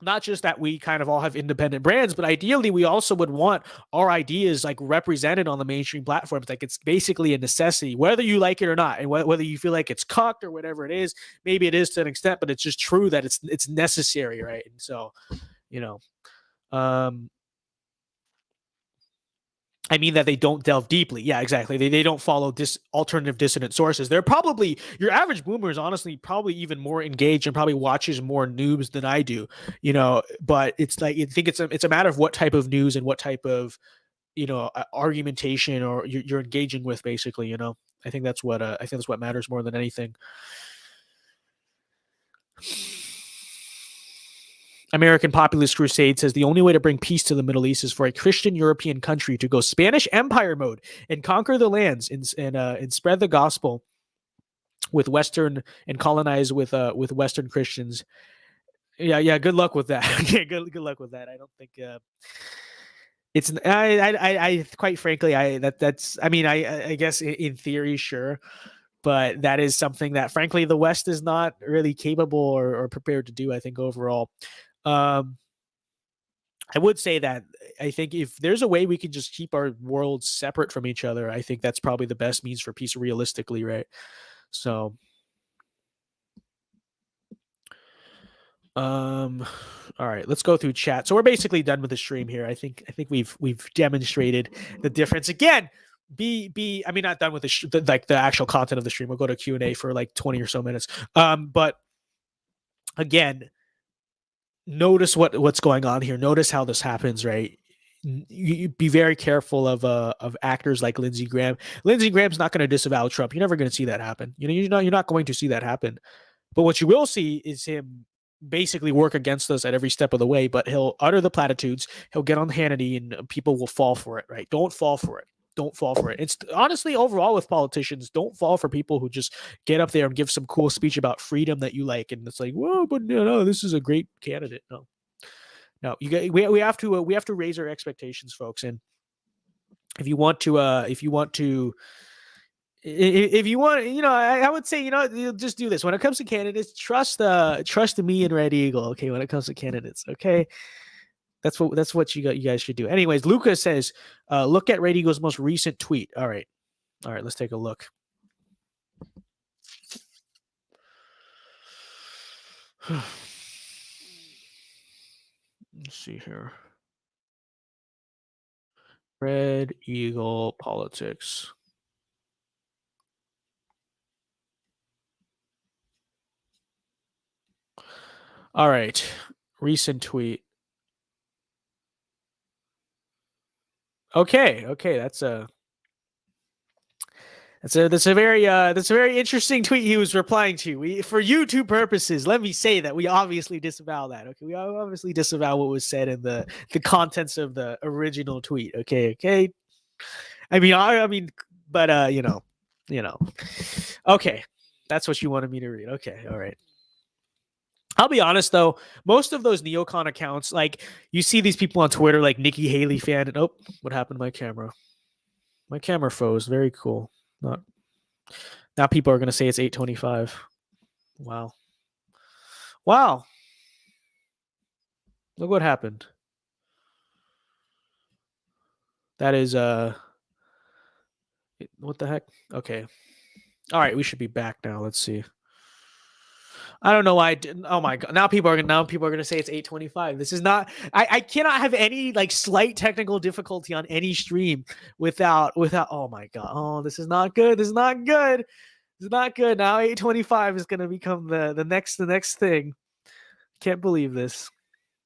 not just that we kind of all have independent brands, but ideally we also would want our ideas like represented on the mainstream platforms. Like, it's basically a necessity, whether you like it or not, and whether you feel like it's cucked or whatever it is. Maybe it is to an extent, but it's just true that it's necessary, right? And so, I mean that they don't delve deeply. Yeah, exactly. They don't follow alternative dissident sources. They're probably, your average boomer is honestly probably even more engaged and probably watches more news than I do, but it's like, I think it's a matter of what type of news and what type of, argumentation or you're engaging with, basically, I think that's what matters more than anything. American Populist Crusade says the only way to bring peace to the Middle East is for a Christian European country to go Spanish Empire mode and conquer the lands and spread the gospel with Western and colonize with Western Christians. Yeah. Good luck with that. Yeah, good luck with that. I don't think it's. I quite frankly, I guess in theory, sure. But that is something that, frankly, the West is not really capable or prepared to do, I think, overall. I would say that I think if there's a way we can just keep our worlds separate from each other, I think that's probably the best means for peace, realistically, right? So, all right, let's go through chat. So we're basically done with the stream here. I think we've demonstrated the difference again. Not done with the actual content of the stream. We'll go to Q&A for like 20 or so minutes. But again, notice what's going on here. Notice how this happens, right? You be very careful of actors like Lindsey Graham. Lindsey Graham's not going to disavow Trump. You're never going to see that happen. You're not going to see that happen. But what you will see is him basically work against us at every step of the way. But he'll utter the platitudes. He'll get on Hannity, and people will fall for it, right? Don't fall for it. Don't fall for it. It's honestly, overall with politicians, don't fall for people who just get up there and give some cool speech about freedom that you like, and it's like, whoa, but no, this is a great candidate. No, we have to raise our expectations, folks. And if you want, I would say, just do this when it comes to candidates. Trust me and Red Eagle. Okay, when it comes to candidates, okay. That's what you guys should do. Anyways, Lucas says, look at Red Eagle's most recent tweet. All right, let's take a look. Let's see here. Red Eagle politics. All right. Recent tweet. Okay. That's a very interesting tweet he was replying to. For YouTube purposes, let me say that we obviously disavow that. Okay, we obviously disavow what was said in the contents of the original tweet. Okay. I mean, but you know. Okay, that's what you wanted me to read. Okay, all right. I'll be honest though, most of those neocon accounts, like you see these people on Twitter, like Nikki Haley fan, and what happened to my camera? My camera froze. Very cool. Now people are gonna say it's 8:25. Wow. Look what happened. That is what the heck? Okay. All right, we should be back now. Let's see. I don't know why I didn't. Oh my god! Now people are gonna say it's 8:25. This is not. I cannot have any like slight technical difficulty on any stream without. Oh my god! Oh, this is not good. This is not good. This is not good. Now 8:25 is gonna become the next thing. Can't believe this.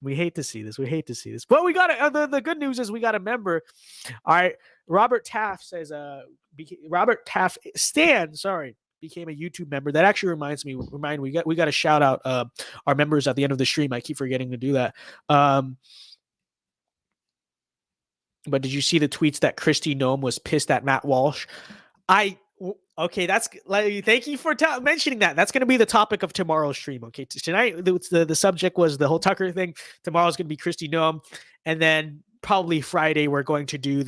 We hate to see this. But we got it. The good news is we got a member. All right. Robert Taft says. Robert Taft Stan. Sorry. Became a YouTube member. That actually reminds me. We got to shout out our members at the end of the stream. I keep forgetting to do that. But did you see the tweets that Kristi Noem was pissed at Matt Walsh? Okay, that's thank you for mentioning that. That's going to be the topic of tomorrow's stream. Okay, tonight the subject was the whole Tucker thing. Tomorrow's going to be Kristi Noem, and then probably Friday we're going to do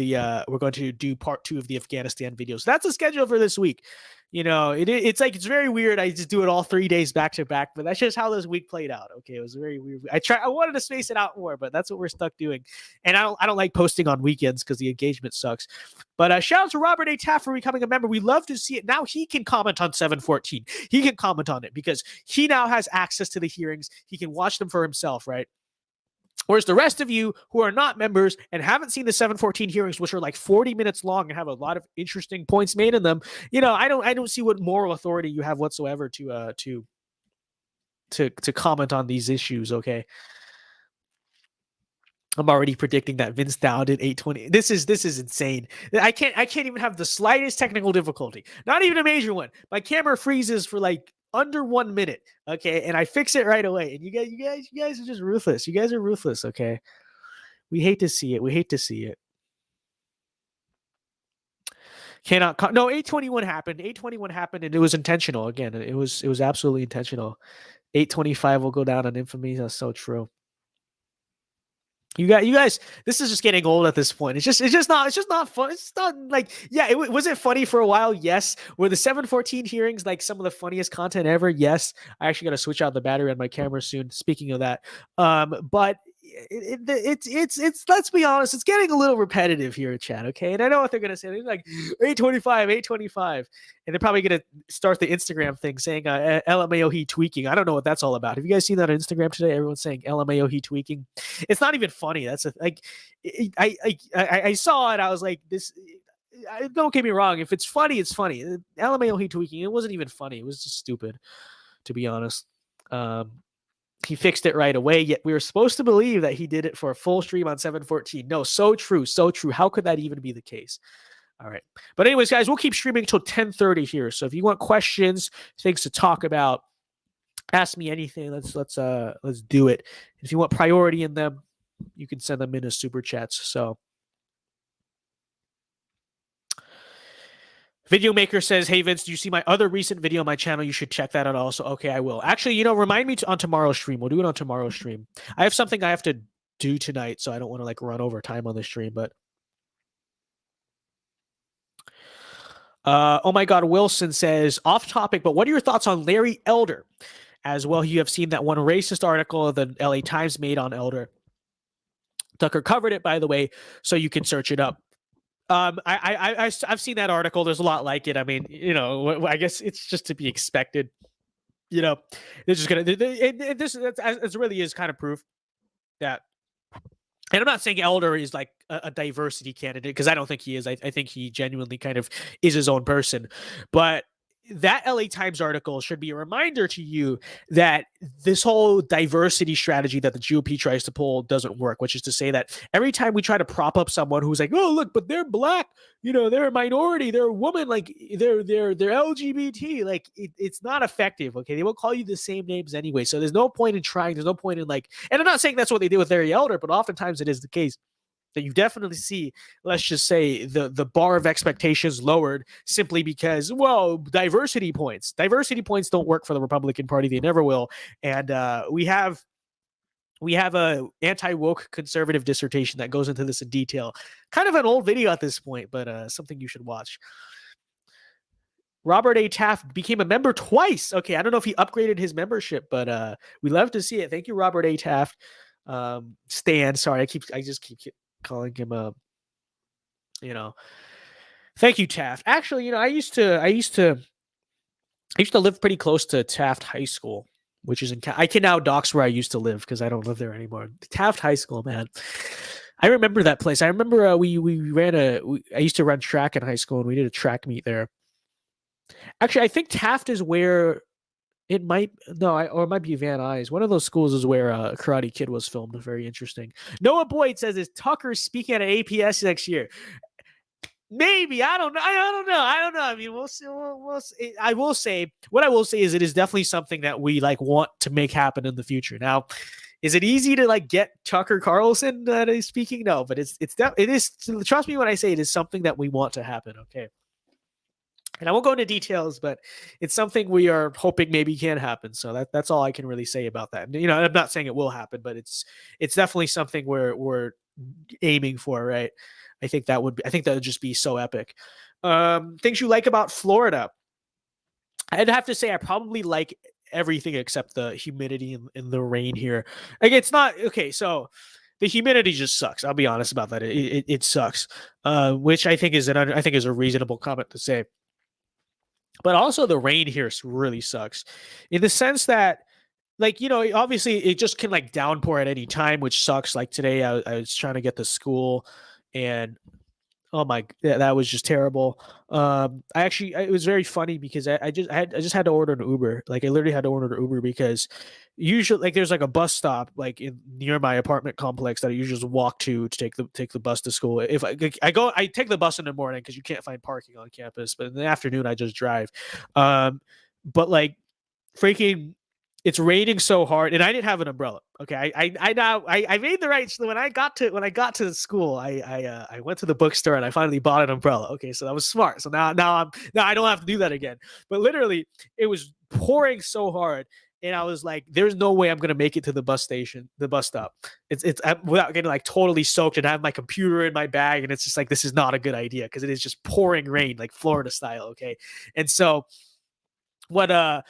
part 2 of the Afghanistan videos. So that's the schedule for this week. You know, it's like it's very weird. I just do it all 3 days back to back, but that's just how this week played out. Okay, it was very weird. I wanted to space it out more, but that's what we're stuck doing. And I don't like posting on weekends because the engagement sucks. But shout out to Robert A. Taft for becoming a member. We love to see it. Now he can comment on 714. He can comment on it because he now has access to the hearings. He can watch them for himself, right? Whereas the rest of you who are not members and haven't seen the 714 hearings, which are like 40 minutes long and have a lot of interesting points made in them, you know, I don't see what moral authority you have whatsoever to comment on these issues. Okay. I'm already predicting that VinceDao did 820. This is insane. I can't even have the slightest technical difficulty. Not even a major one. My camera freezes for like under 1 minute. Okay, and I fix it right away. And you guys are just ruthless. You guys are ruthless. Okay, we hate to see it. No, 821 happened. 821 happened, and it was intentional. Again, it was absolutely intentional. 825 will go down in infamy. That's so true. You guys, this is just getting old at this point. It's just not fun. It's not like, yeah, was it funny for a while? Yes. Were the 714 hearings like some of the funniest content ever? Yes. I actually got to switch out the battery on my camera soon. Speaking of that, but it's let's be honest, it's getting a little repetitive here in chat. Okay, and I know what they're gonna say. They're like 825, and they're probably gonna start the Instagram thing saying LMAO he tweaking. I don't know what that's all about. Have you guys seen that on Instagram today? Everyone's saying LMAO he tweaking. It's not even funny. That's I saw it. I was like, this. Don't get me wrong. If it's funny, it's funny. LMAO he tweaking. It wasn't even funny. It was just stupid, to be honest. He fixed it right away, yet we were supposed to believe that he did it for a full stream on 714. No, so true. How could that even be the case? All right. But anyways, guys, we'll keep streaming until 10:30 here. So if you want questions, things to talk about, ask me anything. Let's do it. If you want priority in them, you can send them in as super chats. So Video Maker says, hey, Vince, do you see my other recent video on my channel? You should check that out also. Okay, I will. Actually, remind me on tomorrow's stream. We'll do it on tomorrow's stream. I have something I have to do tonight, so I don't want to like run over time on the stream. But oh my God, Wilson says, off topic, but what are your thoughts on Larry Elder? As well, you have seen that one racist article the LA Times made on Elder. Tucker covered it, by the way, so you can search it up. I've seen that article. There's a lot like it. I mean, I guess it's just to be expected. you know, they're just gonna. This really is kind of proof that. And I'm not saying Elder is like a diversity candidate, because I don't think he is. I think he genuinely kind of is his own person. But that LA Times article should be a reminder to you that this whole diversity strategy that the GOP tries to pull doesn't work, which is to say that every time we try to prop up someone who's like, oh, look, but they're black, they're a minority, they're a woman, like they're LGBT, like it's not effective. Okay. They will call you the same names anyway. So there's no point in trying. There's no point in like, and I'm not saying that's what they did with Larry Elder, but oftentimes it is the case that you definitely see, let's just say, the bar of expectations lowered simply because, well, diversity points don't work for the Republican Party. They never will. And we have a anti-woke conservative dissertation that goes into this in detail. Kind of an old video at this point, but something you should watch. Robert A. Taft became a member twice. Okay, I don't know if he upgraded his membership, but we love to see it. Thank you, Robert A. Taft. Stan, sorry, I just keep calling him thank you, Taft. Actually, I used to live pretty close to Taft High School, which is I can now dox where I used to live because I don't live there anymore. Taft High School, man. I remember that place. I remember I used to run track in high school, and we did a track meet there. Actually, I think Taft is where it might be Van Nuys. One of those schools is where Karate Kid was filmed. Very interesting. Noah Boyd says, is Tucker speaking at APS next year? Maybe. I don't know. I mean, we'll see. We'll see. I will say is it is definitely something that we like want to make happen in the future. Now, is it easy to like get Tucker Carlson speaking? No, but it is. Trust me when I say it is something that we want to happen. Okay. And I won't go into details, but it's something we are hoping maybe can happen. So that's all I can really say about that. I'm not saying it will happen, but it's definitely something we're aiming for, right? I think that would just be so epic. Things you like about Florida. I'd have to say I probably like everything except the humidity and the rain here. Like it's not okay. So the humidity just sucks. I'll be honest about that. It sucks, which I think is a reasonable comment to say. But also the rain here really sucks in the sense that, like, obviously it just can like downpour at any time, which sucks. Like today I was trying to get to school and that was just terrible. It was very funny because I just had to order an Uber. Like I literally had to order an Uber because usually like there's like a bus stop like near my apartment complex that I usually just walk to take the bus to school. If I take the bus in the morning because you can't find parking on campus, but in the afternoon I just drive. But like freaking, it's raining so hard, and I didn't have an umbrella. Okay, I made the right. When I got to school, I went to the bookstore and I finally bought an umbrella. Okay, so that was smart. So now I don't have to do that again. But literally, it was pouring so hard, and I was like, "There's no way I'm gonna make it to the bus stop." It's without getting like totally soaked, and I have my computer in my bag, and it's just like this is not a good idea because it is just pouring rain like Florida style. Okay, and so what I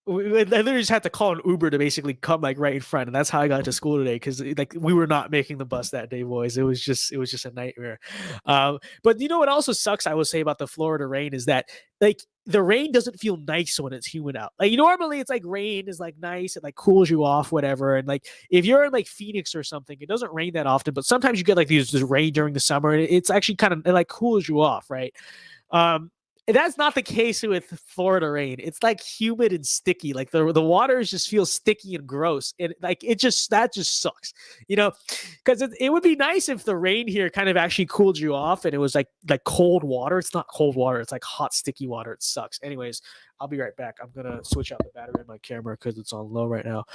literally just had to call an Uber to basically come like right in front, and that's how I got to school today because like we were not making the bus that day, boys. It was just a nightmare. But what also sucks, I will say, about the Florida rain is that like the rain doesn't feel nice when it's humid out. Like normally it's like rain is like nice, it like cools you off, whatever. And like if you're in like Phoenix or something, it doesn't rain that often, but sometimes you get like this rain during the summer, and it's actually it like cools you off, right? That's not the case with Florida rain. It's like humid and sticky. Like the water just feels sticky and gross. And like that just sucks, because it would be nice if the rain here kind of actually cooled you off and it was like cold water. It's not cold water. It's like hot, sticky water. It sucks. Anyways, I'll be right back. I'm going to switch out the battery in my camera because it's on low right now.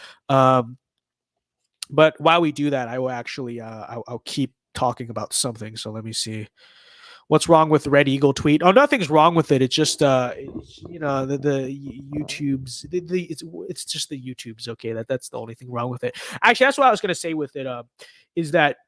But while we do that, I will actually, I'll keep talking about something. So let me see. What's wrong with the Red Eagle tweet? Oh, nothing's wrong with it. It's just, the YouTubes. It's just the YouTubes. Okay, that's the only thing wrong with it. Actually, that's what I was gonna say with it. Is that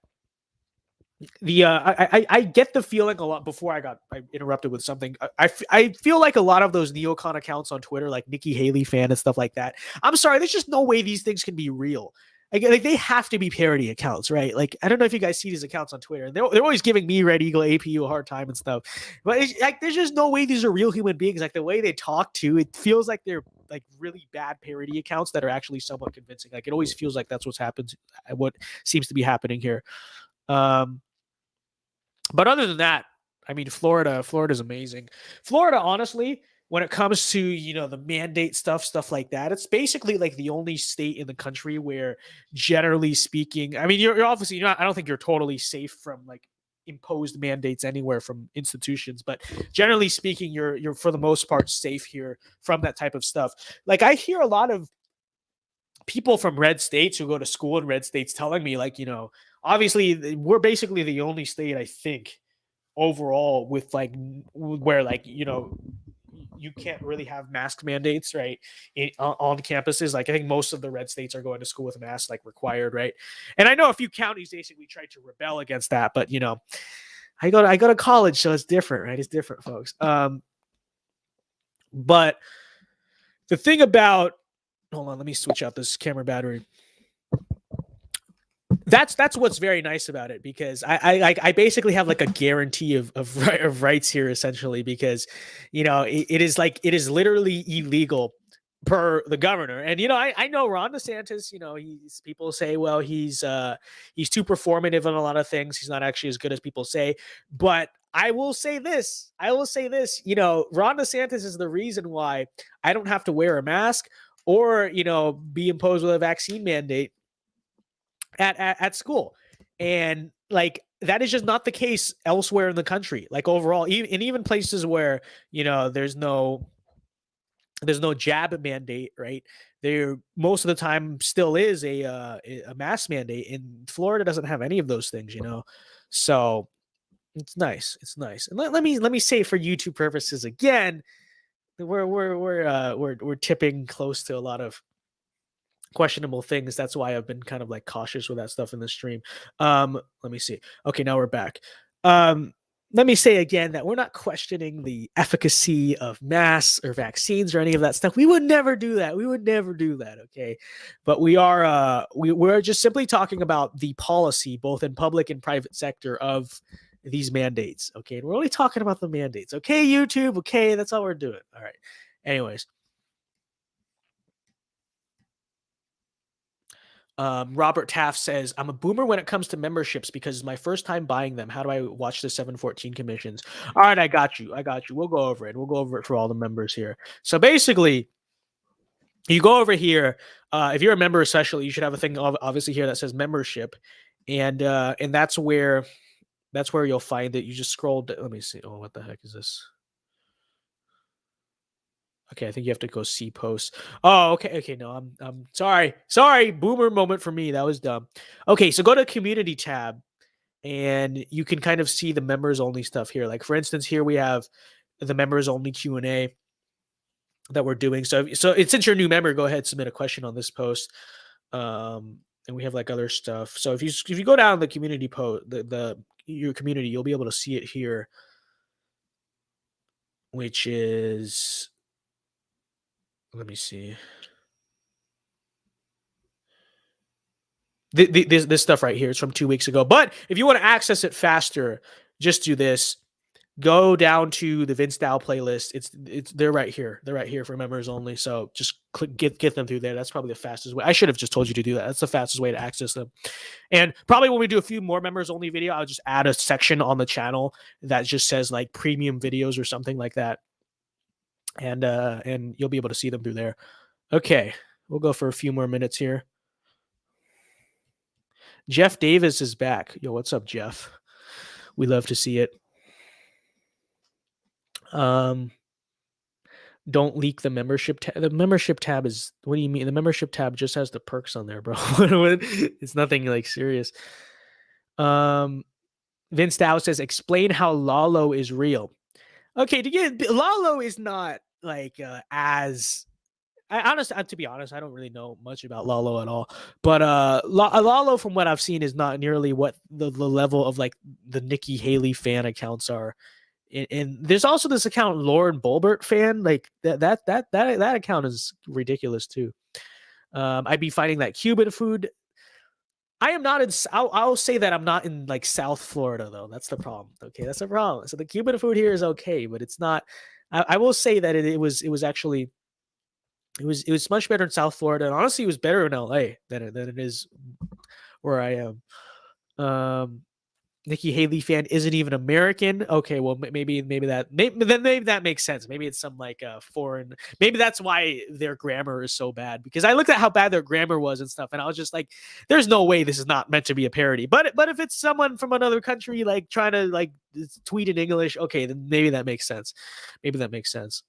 I get the feeling a lot before I interrupted with something. I feel like a lot of those neocon accounts on Twitter, like Nikki Haley fan and stuff like that. I'm sorry, there's just no way these things can be real. Like they have to be parody accounts, right? Like I don't know if you guys see these accounts on Twitter, and they're always giving me Red Eagle APU a hard time and stuff. But like there's just no way these are real human beings. Like the way they talk to, it feels like they're like really bad parody accounts that are actually somewhat convincing. Like it always feels like that's what's happened, what seems to be happening here. But other than that, I mean, Florida's amazing. Florida, honestly, when it comes to, you know, the mandate stuff like that, it's basically like the only state in the country where, generally speaking, I mean, you're obviously, I don't think you're totally safe from like imposed mandates anywhere from institutions, but generally speaking, you're for the most part safe here from that type of stuff. Like I hear a lot of people from red states who go to school in red states telling me, like, you know, obviously we're basically the only state, I think, overall with like where, like, you know, you can't really have mask mandates, right, on campuses. Like I think most of the red states are going to school with masks like required, right? And I know a few counties basically tried to rebel against that, but you know, I go to college, so it's different, right? It's different, folks. But the thing about, hold on, let me switch out this camera battery. That's what's very nice about it, because I basically have like a guarantee of rights here, essentially, because, you know, it is literally illegal per the governor. And, you know, I know Ron DeSantis, you know, people say, well, he's too performative on a lot of things. He's not actually as good as people say. But I will say this, you know, Ron DeSantis is the reason why I don't have to wear a mask or, you know, be imposed with a vaccine mandate at school. And like that is just not the case elsewhere in the country. Like overall, even places where, you know, there's no jab mandate, right? There most of the time still is a mask mandate, and Florida doesn't have any of those things, you know. So it's nice. And let me say, for YouTube purposes again, we're tipping close to a lot of questionable things. That's why I've been kind of like cautious with that stuff in the stream. Let me see. Okay, now we're back. Let me say again that we're not questioning the efficacy of masks or vaccines or any of that stuff. We would never do that. Okay. But we're just simply talking about the policy, both in public and private sector, of these mandates. Okay. And we're only talking about the mandates. Okay, YouTube. Okay, that's all we're doing. All right. Anyways. Robert Taft says, I'm a boomer when it comes to memberships because it's my first time buying them. How do I watch the 714 commissions? All right, I got you. We'll go over it. For all the members here. So basically, you go over here. If you're a member, especially, you should have a thing obviously here that says membership, and that's where you'll find it. You just scroll. Let me see. Oh, what the heck is this? Okay, I think you have to go see posts. Oh, okay. No, I'm sorry. Boomer moment for me. That was dumb. Okay, so go to community tab, and you can kind of see the members only stuff here. Like for instance, here we have the members only Q&A that we're doing. So since you're a new member, go ahead, submit a question on this post. And we have like other stuff. So if you go down the community post, your community, you'll be able to see it here, which is. Let me see. This stuff right here is from 2 weeks ago. But if you want to access it faster, just do this. Go down to the VinceDao playlist. They're right here. They're right here for members only. So just get them through there. That's probably the fastest way. I should have just told you to do that. That's the fastest way to access them. And probably when we do a few more members only video, I'll just add a section on the channel that just says like premium videos or something like that. And you'll be able to see them through there. Okay, we'll go for a few more minutes here. Jeff Davis is back. Yo, what's up, Jeff? We love to see it. Don't leak the membership tab. The membership tab is, what do you mean? The membership tab just has the perks on there, bro. It's nothing like serious. Vince Dow says, explain how Lalo is real. Okay, Lalo is not like to be honest, I don't really know much about Lalo at all. But Lalo, from what I've seen, is not nearly what the level of like the Nikki Haley fan accounts are. And there's also this account, Lauren Bolbert fan. Like that account is ridiculous too. I'd be finding that Cuban food. I am not in. I'll say that I'm not in like South Florida though. That's the problem. Okay, that's the problem. So the Cuban food here is okay, but it's not. I will say that it was actually It was much better in South Florida, and honestly, it was better in LA than it is where I am. Nikki Haley fan isn't even American. Okay, well maybe that makes sense. Maybe it's some like foreign. Maybe that's why their grammar is so bad, because I looked at how bad their grammar was and stuff, and I was just like, "There's no way this is not meant to be a parody." But if it's someone from another country like trying to like tweet in English, okay, then maybe that makes sense. Maybe that makes sense.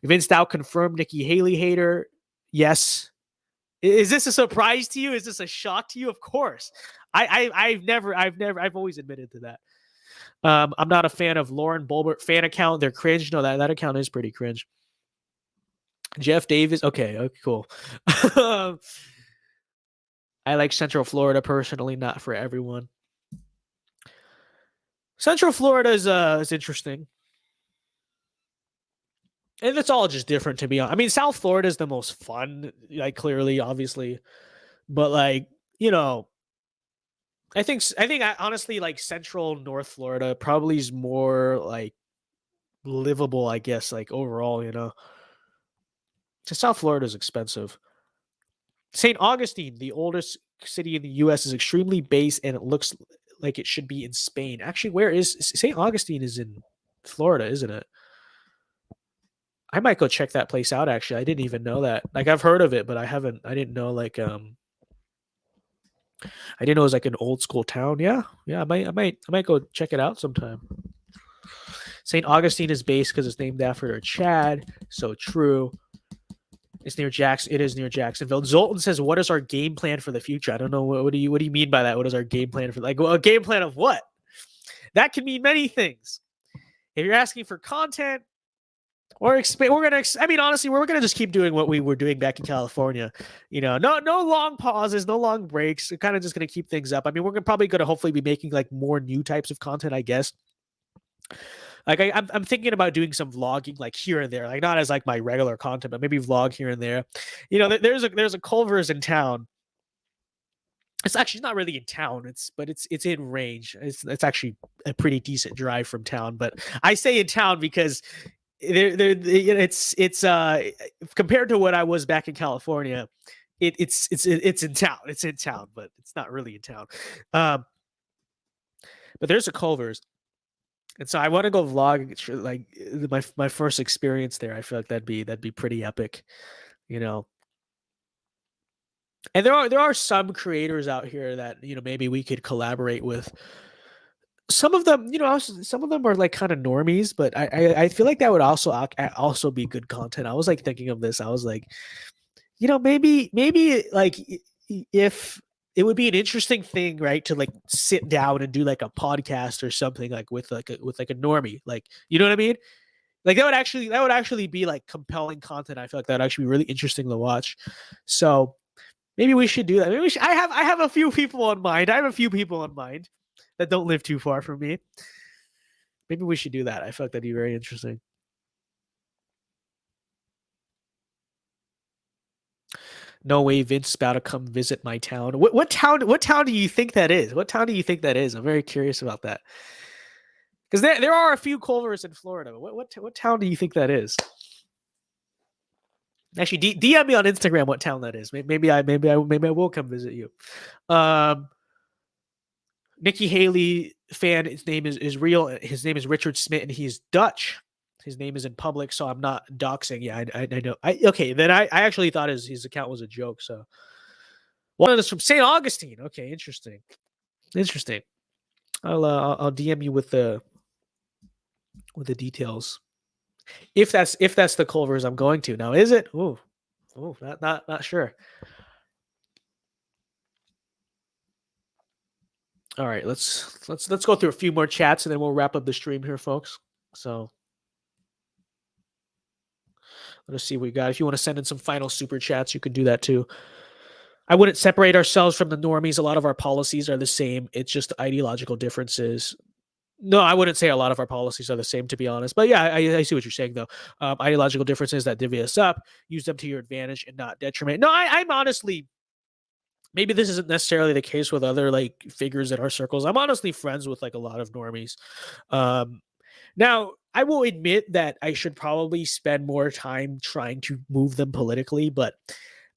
Vince Dow confirmed Nikki Haley hater. Yes. Is this a surprise to you? Is this a shock to you? Of course. I've always admitted to that. I'm not a fan of Lauren Boebert fan account. They're cringe. No, that account is pretty cringe. Jeff Davis. Okay, cool. I like Central Florida personally, not for everyone. Central Florida is interesting. And it's all just different, to be honest. I mean, South Florida is the most fun, like clearly, obviously. But like, you know, I think honestly, like Central North Florida probably is more like livable, I guess, like overall, you know. South Florida is expensive. St. Augustine, the oldest city in the U.S., is extremely base, and it looks like it should be in Spain. Actually, where is St. Augustine? Is in Florida, isn't it? I might go check that place out. Actually, I didn't even know that. Like, I've heard of it, but I didn't know like I didn't know it was like an old school town. Yeah, I might go check it out sometime. St. Augustine is based because it's named after Chad. So true. It's near Jackson. It is near Jacksonville. Zoltan says, "What is our game plan for the future?" I don't know. What do you mean by that? What is our game plan for, like, a game plan of what? That can mean many things. If you're asking for content, or I mean, honestly, we're gonna just keep doing what we were doing back in California. You know, no long pauses, no long breaks. We're kind of just gonna keep things up. I mean, we're probably gonna hopefully be making like more new types of content, I guess. Like I'm thinking about doing some vlogging like here and there, like not as like my regular content, but maybe vlog here and there. You know, there's a Culver's in town. It's actually not really in town. It's in range. It's actually a pretty decent drive from town. But I say in town because it's compared to what I was back in California, it's in town. It's in town, but it's not really in town. But there's a Culver's, and so I want to go vlog like my first experience there. I feel like that'd be pretty epic, you know. And there are some creators out here that, you know, maybe we could collaborate with. Some of them, you know, some of them are like kind of normies, but I feel like that would also be good content. I was like thinking of this. I was like, you know, maybe like if it would be an interesting thing, right, to like sit down and do like a podcast or something like with a normie, like, you know what I mean? Like that would actually be like compelling content. I feel like that would actually be really interesting to watch. So maybe we should do that. Maybe we should. I have a few people in mind. I have a few people in mind that don't live too far from me. Maybe we should do that. I feel like that'd be very interesting. No way Vince is about to come visit my town. What town do you think that is? What town do you think that is? I'm very curious about that. Because there are a few Culvers in Florida. What town do you think that is? Actually, DM me on Instagram what town that is. Maybe I will come visit you. Nikki Haley fan. His name is real. His name is Richard Smith, and he's Dutch. His name is in public, so I'm not doxing. Yeah, I know. Okay, then I actually thought his account was a joke. So one of this from St. Augustine. Okay, interesting. I'll DM you with the details. If that's the Culver's I'm going to. Now, is it? Oh, not sure. All right, let's go through a few more chats and then we'll wrap up the stream here, folks. So let's see what we got. If you want to send in some final super chats, you can do that too. I wouldn't separate ourselves from the normies. A lot of our policies are the same. It's just ideological differences. No, I wouldn't say a lot of our policies are the same, to be honest. But yeah, I see what you're saying, though. Ideological differences that divvy us up, use them to your advantage and not detriment. No, I'm honestly, maybe this isn't necessarily the case with other like figures in our circles. I'm honestly friends with like a lot of normies. Now, I will admit that I should probably spend more time trying to move them politically, but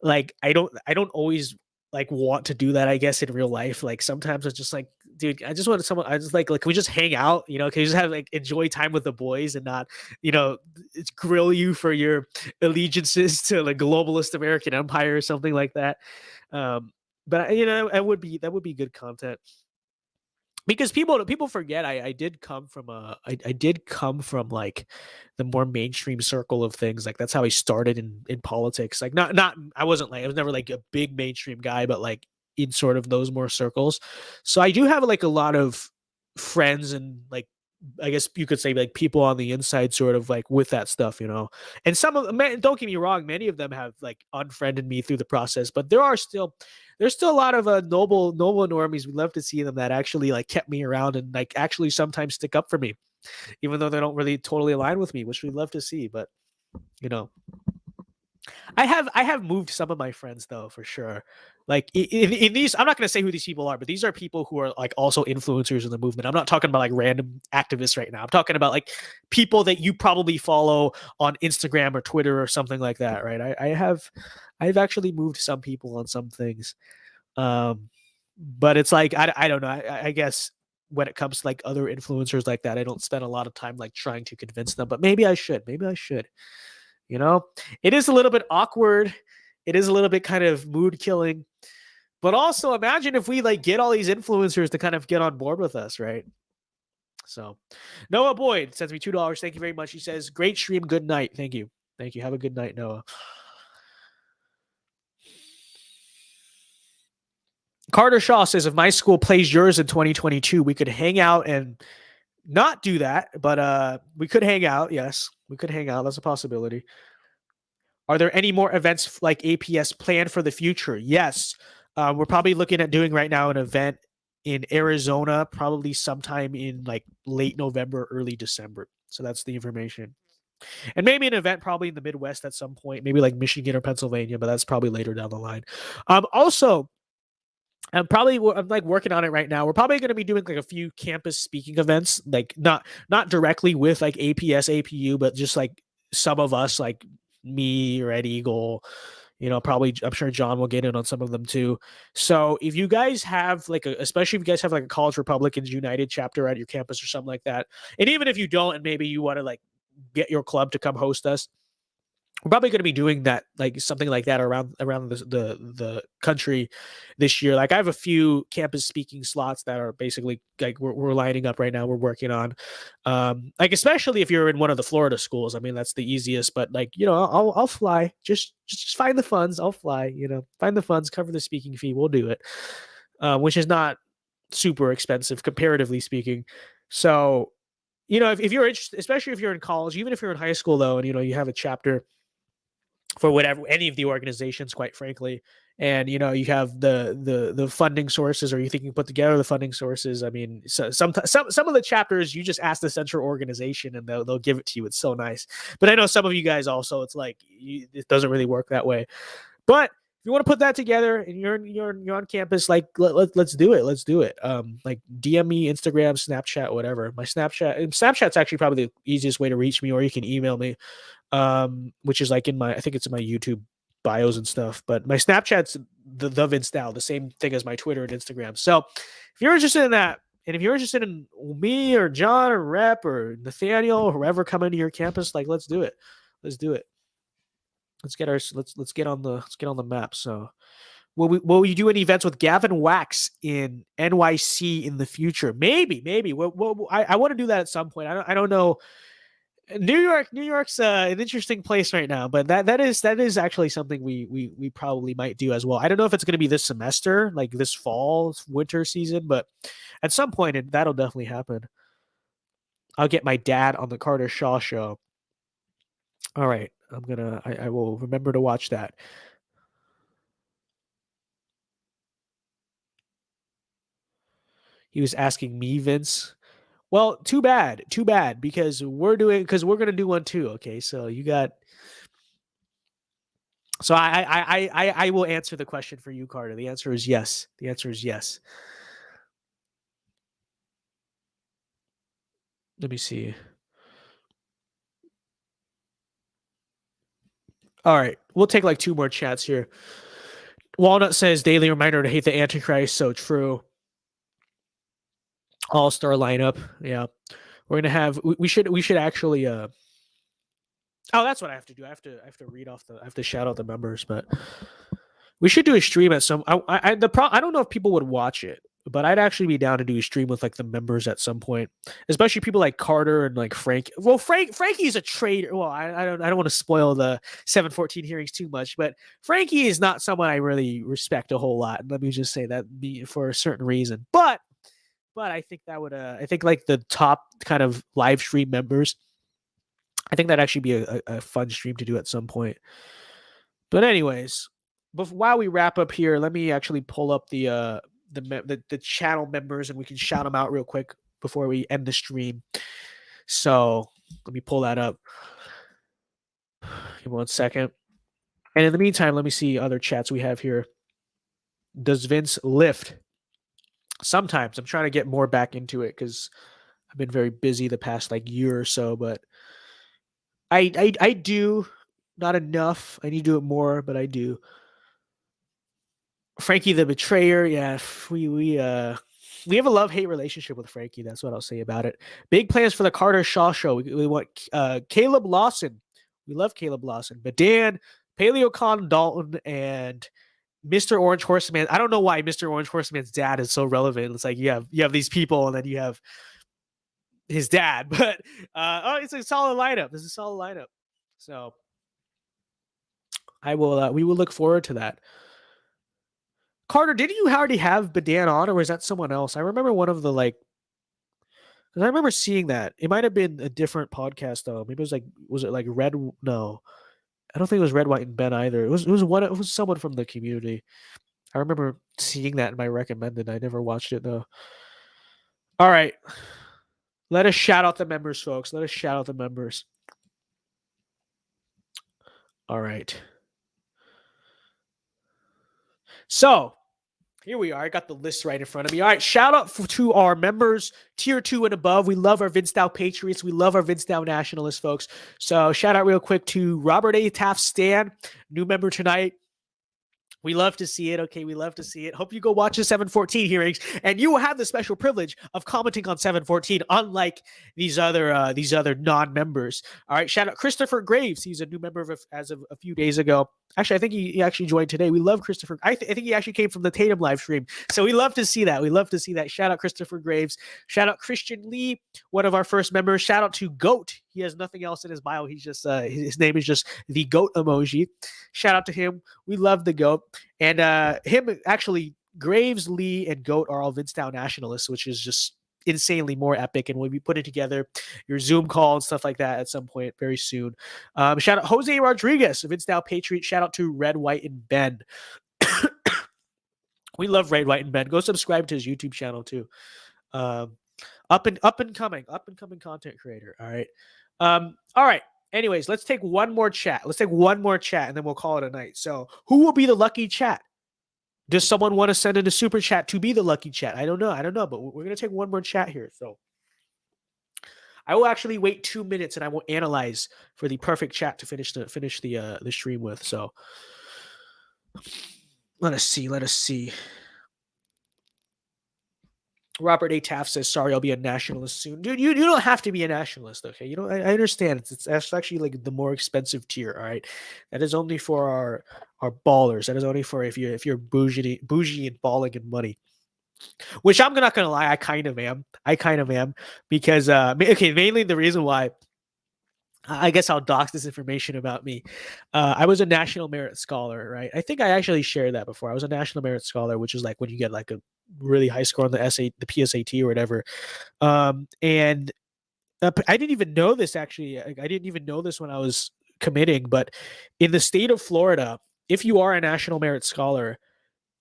like I don't always like want to do that, I guess, in real life. Like sometimes it's just like, dude, I just want someone, I just like can we just hang out? Can you just have like enjoy time with the boys and not, it's grill you for your allegiances to the globalist American empire or something like that. But that would be good content. Because people forget I did come from I did come from like the more mainstream circle of things. Like that's how I started in politics. Like not I was never like a big mainstream guy, but like in sort of those more circles. So I do have like a lot of friends and like I guess you could say like people on the inside sort of like with that stuff, And some of them, don't get me wrong, many of them have like unfriended me through the process, but there's still a lot of noble normies. We love to see them that actually like kept me around and like actually sometimes stick up for me, even though they don't really totally align with me, which we love to see. But I have moved some of my friends though, for sure. Like in these, I'm not going to say who these people are, but these are people who are like also influencers in the movement. I'm not talking about like random activists right now. I'm talking about like people that you probably follow on Instagram or Twitter or something like that, right? I've actually moved some people on some things. But it's like, I don't know. I guess when it comes to like other influencers like that, I don't spend a lot of time like trying to convince them, but maybe I should. It is a little bit awkward. It is a little bit kind of mood killing, but also imagine if we like get all these influencers to kind of get on board with us, right? So Noah Boyd sends me $2. Thank you very much. He says, great stream. Good night. Thank you. Have a good night, Noah. Carter Shaw says, if my school plays yours in 2022, we could hang out and not do that, but we could hang out. Yes, we could hang out. That's a possibility. Are there any more events like APS planned for the future? Yes. We're probably looking at doing right now an event in Arizona, probably sometime in like late November, early December. So that's the information. And maybe an event probably in the Midwest at some point, maybe like Michigan or Pennsylvania, but that's probably later down the line. Also, I'm like working on it right now. We're probably going to be doing like a few campus speaking events, like not directly with like APS, APU, but just like some of us, like me or Ed Eagle, probably I'm sure John will get in on some of them too. So if you guys have like especially if you guys have like a College Republicans United chapter at your campus or something like that, and even if you don't, and maybe you want to like get your club to come host us, we're probably going to be doing that, like something like that around the country this year. Like I have a few campus speaking slots that are basically like we're lining up right now. We're working on, like especially if you're in one of the Florida schools. I mean, that's the easiest. But like I'll fly. Just find the funds. I'll fly. Find the funds, cover the speaking fee. We'll do it, which is not super expensive comparatively speaking. So if you're interested, especially if you're in college, even if you're in high school though, and you have a chapter for whatever any of the organizations, quite frankly, and you have the funding sources, or you think you put together the funding sources. I mean, so some of the chapters you just ask the central organization and they'll give it to you. It's so nice. But I know some of you guys also, it's like it doesn't really work that way. But if you want to put that together and you're on campus, like let's do it. Let's do it. Like DM me, Instagram, Snapchat, whatever. My Snapchat's actually probably the easiest way to reach me, or you can email me. Which is like I think it's in my YouTube bios and stuff, but my Snapchat's the Vince Dow, the same thing as my Twitter and Instagram. So if you're interested in that, and if you're interested in me or John or Rep or Nathaniel or whoever coming to your campus, like let's do it. Let's get on the map. So will we do any events with Gavin Wax in NYC in the future? Maybe. I want to do that at some point. I don't know. New York's an interesting place right now, but that is actually something we probably might do as well. I don't know if it's going to be this semester, like this fall, winter season, but at some point that'll definitely happen. I'll get my dad on the Carter Shaw show. All right, I will remember to watch that. He was asking me, Vince. Well, too bad, because we're going to do one too. Okay, so you got. So I will answer the question for you, Carter. The answer is yes. Let me see. All right, we'll take like 2 more chats here. Walnut says daily reminder to hate the Antichrist. So true. All-star lineup. Yeah, we're gonna have. We should actually. Oh, that's what I have to do. I have to read off I have to shout out the members, but we should do a stream at some. I don't know if people would watch it, but I'd actually be down to do a stream with like the members at some point, especially people like Carter and like Frank. Well, Frankie's a traitor. Well, I don't want to spoil the 714 hearings too much, but Frankie is not someone I really respect a whole lot. Let me just say that for a certain reason, but I think that would I think like the top kind of live stream members, I think that'd actually be a fun stream to do at some point. But anyways, while we wrap up here, let me actually pull up the channel members and we can shout them out real quick before we end the stream. So let me pull that up. Give me 1 second. And in the meantime, let me see other chats we have here. Does Vince lift? Sometimes. I'm trying to get more back into it because I've been very busy the past like year or so, but I do not enough. I need to do it more, but I do. Frankie the Betrayer, yeah, we have a love-hate relationship with Frankie. That's what I'll say about it. Big plans for the Carter Shaw show. We want Caleb Lawson. We love Caleb Lawson, but Dan, Paleocon Dalton, and Mr. Orange Horseman. I don't know why Mr. Orange Horseman's dad is so relevant. It's like you have these people, and then you have his dad. But it's a solid lineup. This is a solid lineup. So I will. We will look forward to that. Carter, didn't you already have Badan on, or was that someone else? I remember one of the because I remember seeing that. It might have been a different podcast though. Maybe it was it like Red? No, I don't think it was Red, White, and Ben either. It was someone from the community. I remember seeing that in my recommended. I never watched it though. All right, let us shout out the members, folks. Let us shout out the members. All right. So here we are. I got the list right in front of me. All right. Shout out to our members, tier 2 and above. We love our VinceDao Patriots. We love our VinceDao Nationalists, folks. So shout out real quick to Robert A. Taft Stan, new member tonight. We love to see it. Okay, we love to see it. Hope you go watch the 714 hearings, and you will have the special privilege of commenting on 714, unlike these other non-members. All right, shout out Christopher Graves. He's a new member as of a few days ago. Actually, I think he actually joined today. We love Christopher. I think he actually came from the Tatum live stream. So we love to see that. We love to see that. Shout out Christopher Graves. Shout out Christian Lee, one of our first members. Shout out to Goat. He has nothing else in his bio. He's just his name is just the Goat emoji. Shout out to him. We love the Goat. And him actually, Graves, Lee, and Goat are all VinceDao Nationalists, which is just insanely more epic, and we'll be putting together your Zoom call and stuff like that at some point very soon. Shout out Jose Rodriguez, VinceDao Patriot. Shout out to Red, White, and Ben. We love Red, White, and Ben. Go subscribe to his YouTube channel too. Up and coming content creator. All right. All right. Anyways, let's take one more chat. And then we'll call it a night. So who will be the lucky chat? Does someone want to send in a super chat to be the lucky chat? I don't know, but we're going to take one more chat here. So I will actually wait 2 minutes and I will analyze for the perfect chat to finish the stream with. So let us see. Robert A. Taft says, sorry, I'll be a nationalist soon. Dude, you don't have to be a nationalist, okay? You know, I understand. It's actually like the more expensive tier, all right? That is only for our ballers. That is only for if you're bougie and balling in money. Which I'm not going to lie, I kind of am. Because, mainly the reason why, I guess I'll dox this information about me. I was a National Merit Scholar, right? I think I actually shared that before. I was a National Merit Scholar, which is like when you get like a really high score on the PSAT or whatever. And I didn't even know this actually. I didn't even know this when I was committing, but in the state of Florida, if you are a National Merit Scholar,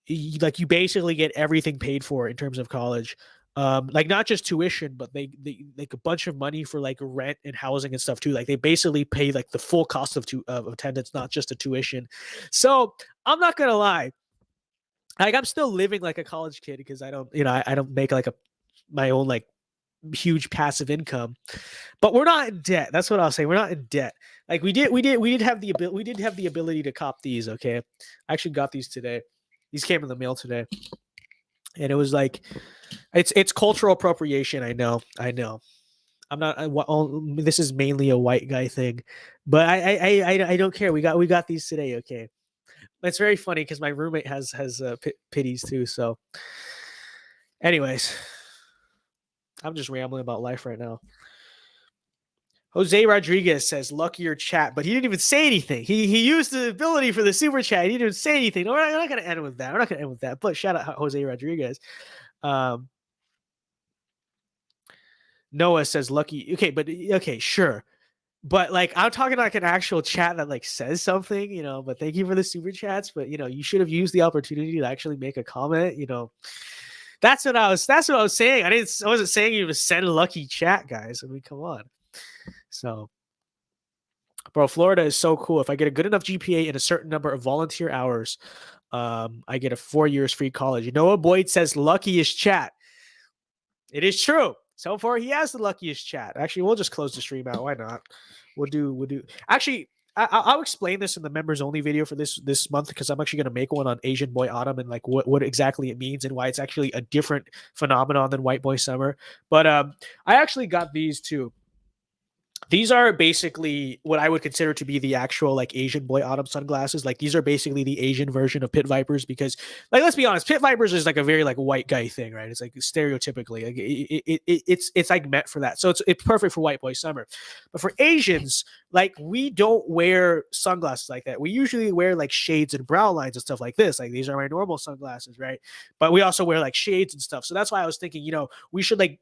you basically get everything paid for in terms of college. Like not just tuition, but they like a bunch of money for like rent and housing and stuff too. Like they basically pay like the full cost of attendance, not just a tuition. So I'm not gonna lie, like I'm still living like a college kid because I don't make like my own like huge passive income, but we're not in debt. That's what I'll say. We're not in debt. Like we did have the ability to cop these. Okay, I actually got these today. These came in the mail today, and it was like, it's cultural appropriation. I know. I'm not. This is mainly a white guy thing, but I don't care. We got these today. Okay, it's very funny because my roommate has pitties too. So, anyways, I'm just rambling about life right now. Jose Rodriguez says, luckier chat, but he didn't even say anything. He used the ability for the super chat. He didn't even say anything. No, we're not going to end with that. We're not going to end with that. But shout out Jose Rodriguez. Noah says, lucky. Okay, sure. But like, I'm talking like an actual chat that like says something, you know, but thank you for the super chats. But, you know, you should have used the opportunity to actually make a comment, you know. That's what I was saying. I wasn't saying you to send a lucky chat, guys. I mean, come on. So, bro, Florida is so cool. If I get a good enough GPA and a certain number of volunteer hours, I get a 4 years free college. Noah Boyd says luckiest chat. It is true. So far, he has the luckiest chat. Actually, we'll just close the stream out. Why not? We'll do. Actually, I'll explain this in the members only video for this month, because I'm actually going to make one on Asian Boy Autumn and like what exactly it means and why it's actually a different phenomenon than White Boy Summer. But I actually got these too. These are basically what I would consider to be the actual like Asian Boy Autumn sunglasses. Like these are basically the Asian version of pit vipers, because like, let's be honest, pit vipers is like a very like white guy thing, right? It's like stereotypically like it's like meant for that. So it's perfect for White Boy Summer. But for Asians, like we don't wear sunglasses like that. We usually wear like shades and brow lines and stuff like this. Like these are my normal sunglasses, right? But we also wear like shades and stuff. So that's why I was thinking, you know, we should like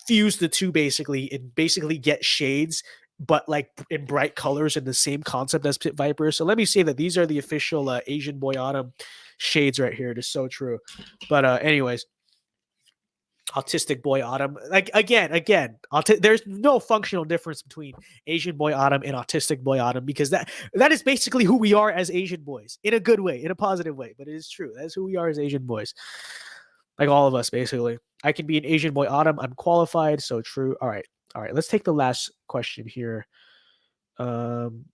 fuse the two basically and basically get shades, but like in bright colors in the same concept as pit vipers. So let me say that these are the official Asian Boy Autumn shades right here. It is so true. But anyways, Autistic Boy Autumn, like again, there's no functional difference between Asian Boy Autumn and Autistic Boy Autumn, because that is basically who we are as Asian boys, in a good way, in a positive way. But it is true. That is who we are as Asian boys. Like all of us, basically. I can be an Asian Boy Autumn. I'm qualified. So true. All right. Let's take the last question here. And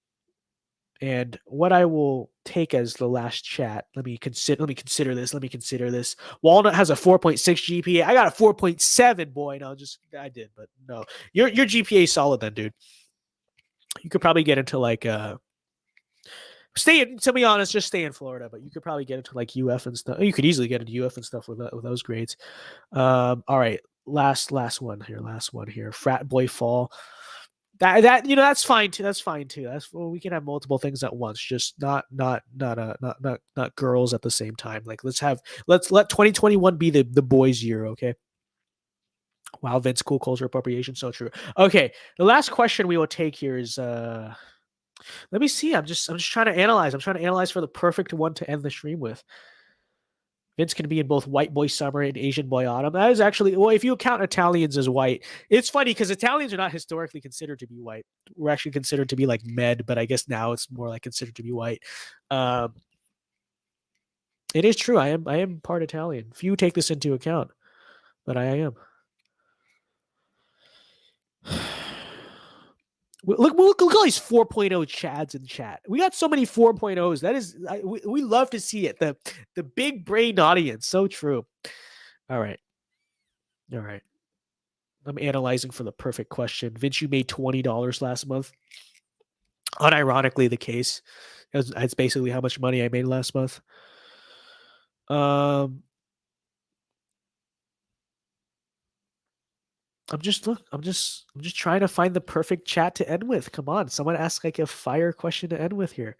what I will take as the last chat. Let me consider this. Walnut has a 4.6 GPA. I got a 4.7, boy. No, I did, but no. Your GPA is solid then, dude. You could probably get into like to be honest, just stay in Florida, but you could probably get into like UF and stuff. You could easily get into UF and stuff with those grades. All right, last one here. Frat boy fall. That you know, that's fine too. We can have multiple things at once, just not girls at the same time. Like let's let 2021 be the boys' year, okay? Wow, Vince, cool culture appropriation, so true. Okay, the last question we will take here is let me see. I'm just trying to analyze. I'm trying to analyze for the perfect one to end the stream with. Vince can be in both White Boy Summer and Asian Boy Autumn. That is actually, well, if you count Italians as white, it's funny because Italians are not historically considered to be white. We're actually considered to be like med, but I guess now it's more like considered to be white. It is true. I am part Italian. Few take this into account, but I am. Look at all these 4.0 chads in chat. We got so many 4.0s. That is, we love to see it. The big brain audience. So true. All right. I'm analyzing for the perfect question. Vince, you made $20 last month. Unironically, the case. That's basically how much money I made last month. I'm just trying to find the perfect chat to end with. Come on, someone ask like a fire question to end with here.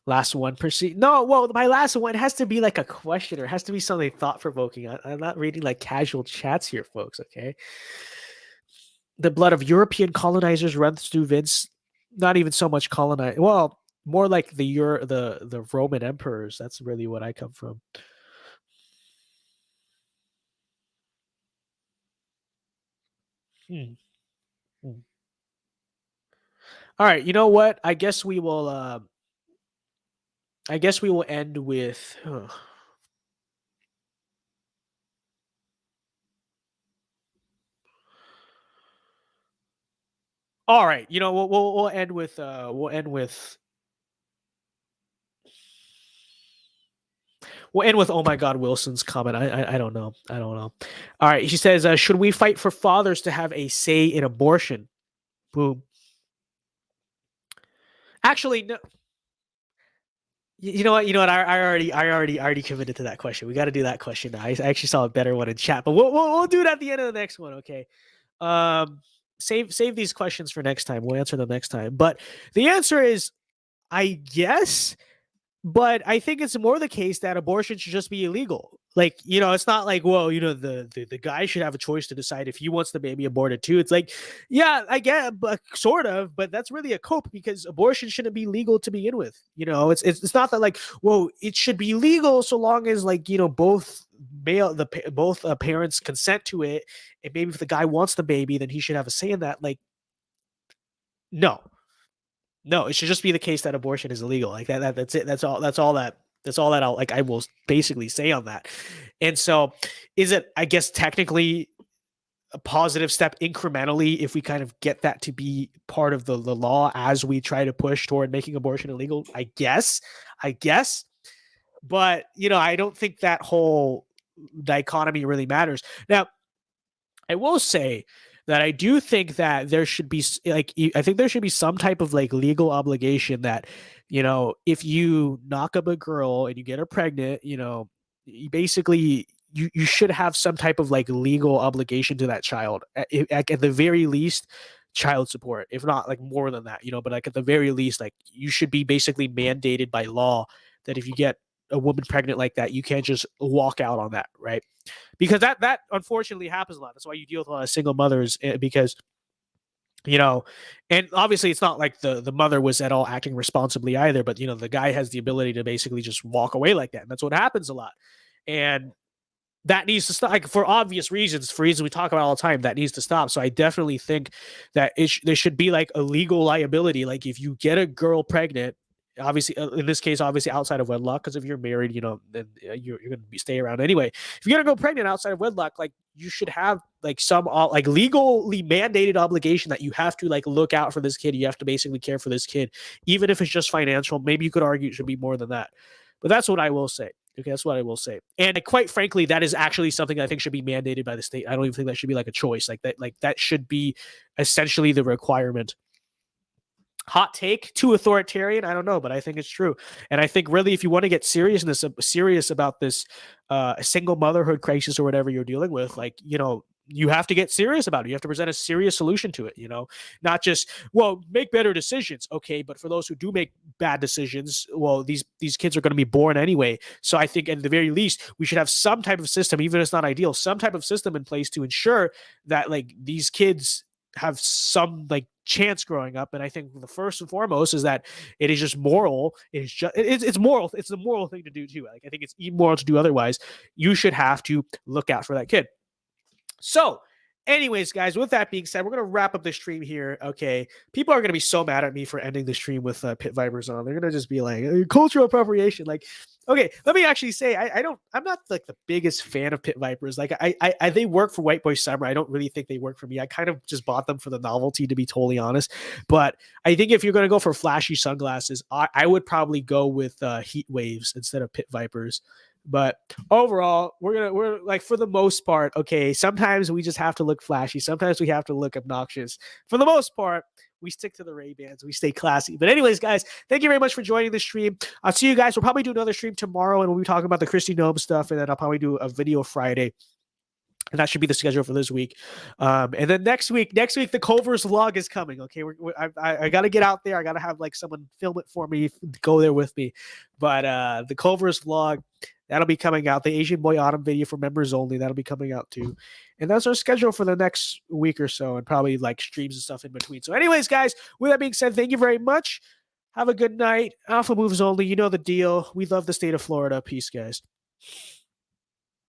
Last one, proceed. No, well, my last one has to be like a question, or it has to be something thought provoking. I'm not reading like casual chats here, folks. Okay. The blood of European colonizers runs through Vince. Not even so much colonize. Well, more like the Roman emperors. That's really what I come from. All right, you know what? I guess we will end with All right, you know, we'll end with oh my God Wilson's comment. I don't know. All right, she says, should we fight for fathers to have a say in abortion? Boom. Actually, no. You know what? I already committed to that question. We got to do that question now. I actually saw a better one in chat, but we'll do it at the end of the next one. Okay. Save these questions for next time. We'll answer them next time. But the answer is, I guess. But I think it's more the case that abortion should just be illegal. Like, you know, it's not like, well, you know, the guy should have a choice to decide if he wants the baby aborted too. It's like, yeah, I get, but sort of, but that's really a cope because abortion shouldn't be legal to begin with. You know, it's not that like, whoa, it should be legal so long as like, you know, both parents consent to it, and maybe if the guy wants the baby, then he should have a say in that. Like, no. No, it should just be the case that abortion is illegal. Like that's it. That's all that I will basically say on that. And so is it, I guess, technically a positive step incrementally if we kind of get that to be part of the law as we try to push toward making abortion illegal? I guess. But, you know, I don't think that whole dichotomy really matters. Now, I will say that I do think that there should be I think there should be some type of like legal obligation that, you know, if you knock up a girl and you get her pregnant, you know, you basically you should have some type of like legal obligation to that child at the very least, child support, if not like more than that, you know, but like at the very least, like you should be basically mandated by law that if you get a woman pregnant like that, you can't just walk out on that, right? Because that unfortunately happens a lot. That's why you deal with a lot of single mothers, because, you know, and obviously it's not like the mother was at all acting responsibly either, but, you know, the guy has the ability to basically just walk away like that. And that's what happens a lot. And that needs to stop, like, for obvious reasons, for reasons we talk about all the time, that needs to stop. So I definitely think that there should be like a legal liability. Like if you get a girl pregnant, obviously in this case, obviously outside of wedlock, because if you're married, you know, then you're going to stay around anyway. If you're going to go pregnant outside of wedlock, like you should have like some like legally mandated obligation that you have to like look out for this kid. You have to basically care for this kid, even if it's just financial. Maybe you could argue it should be more than that, but that's what I will say. Okay, that's what I will say. And quite frankly, that is actually something I think should be mandated by the state. I don't even think that should be like a choice. Like that should be essentially the requirement. Hot take, too authoritarian, I don't know, but I think it's true. And I think really if you want to get serious about this single motherhood crisis or whatever you're dealing with, like, you know, you have to get serious about it. You have to present a serious solution to it, you know, not just, well, make better decisions. Okay. But for those who do make bad decisions, well, these kids are going to be born anyway. So I think at the very least, we should have some type of system, even if it's not ideal, some type of system in place to ensure that like these kids have some like chance growing up. And I think the first and foremost is that it is just moral. It's moral. It's the moral thing to do too. Like I think it's immoral to do otherwise. You should have to look out for that kid. So anyways, guys, with that being said, we're going to wrap up the stream here. Okay. People are going to be so mad at me for ending the stream with Pit Vipers on. They're going to just be like, cultural appropriation. Like, okay, let me actually say, I'm not like the biggest fan of Pit Vipers. Like I they work for White Boy Summer. I don't really think they work for me. I kind of just bought them for the novelty, to be totally honest. But I think if you're going to go for flashy sunglasses, I would probably go with Heat Waves instead of Pit Vipers. But overall, we're like, for the most part, okay, sometimes we just have to look flashy. Sometimes we have to look obnoxious. For the most part, we stick to the Ray-Bans. We stay classy. But anyways, guys, thank you very much for joining the stream. I'll see you guys. We'll probably do another stream tomorrow, and we'll be talking about the Kristi Noem stuff, and then I'll probably do a video Friday. And that should be the schedule for this week. And then next week, the Culver's vlog is coming. Okay, I got to get out there. I got to have like someone film it for me, go there with me. But the Culver's vlog, that'll be coming out. The Asian Boy Autumn video for members only, that'll be coming out too. And that's our schedule for the next week or so, and probably like streams and stuff in between. So anyways, guys, with that being said, thank you very much. Have a good night. Alpha moves only. You know the deal. We love the state of Florida. Peace, guys.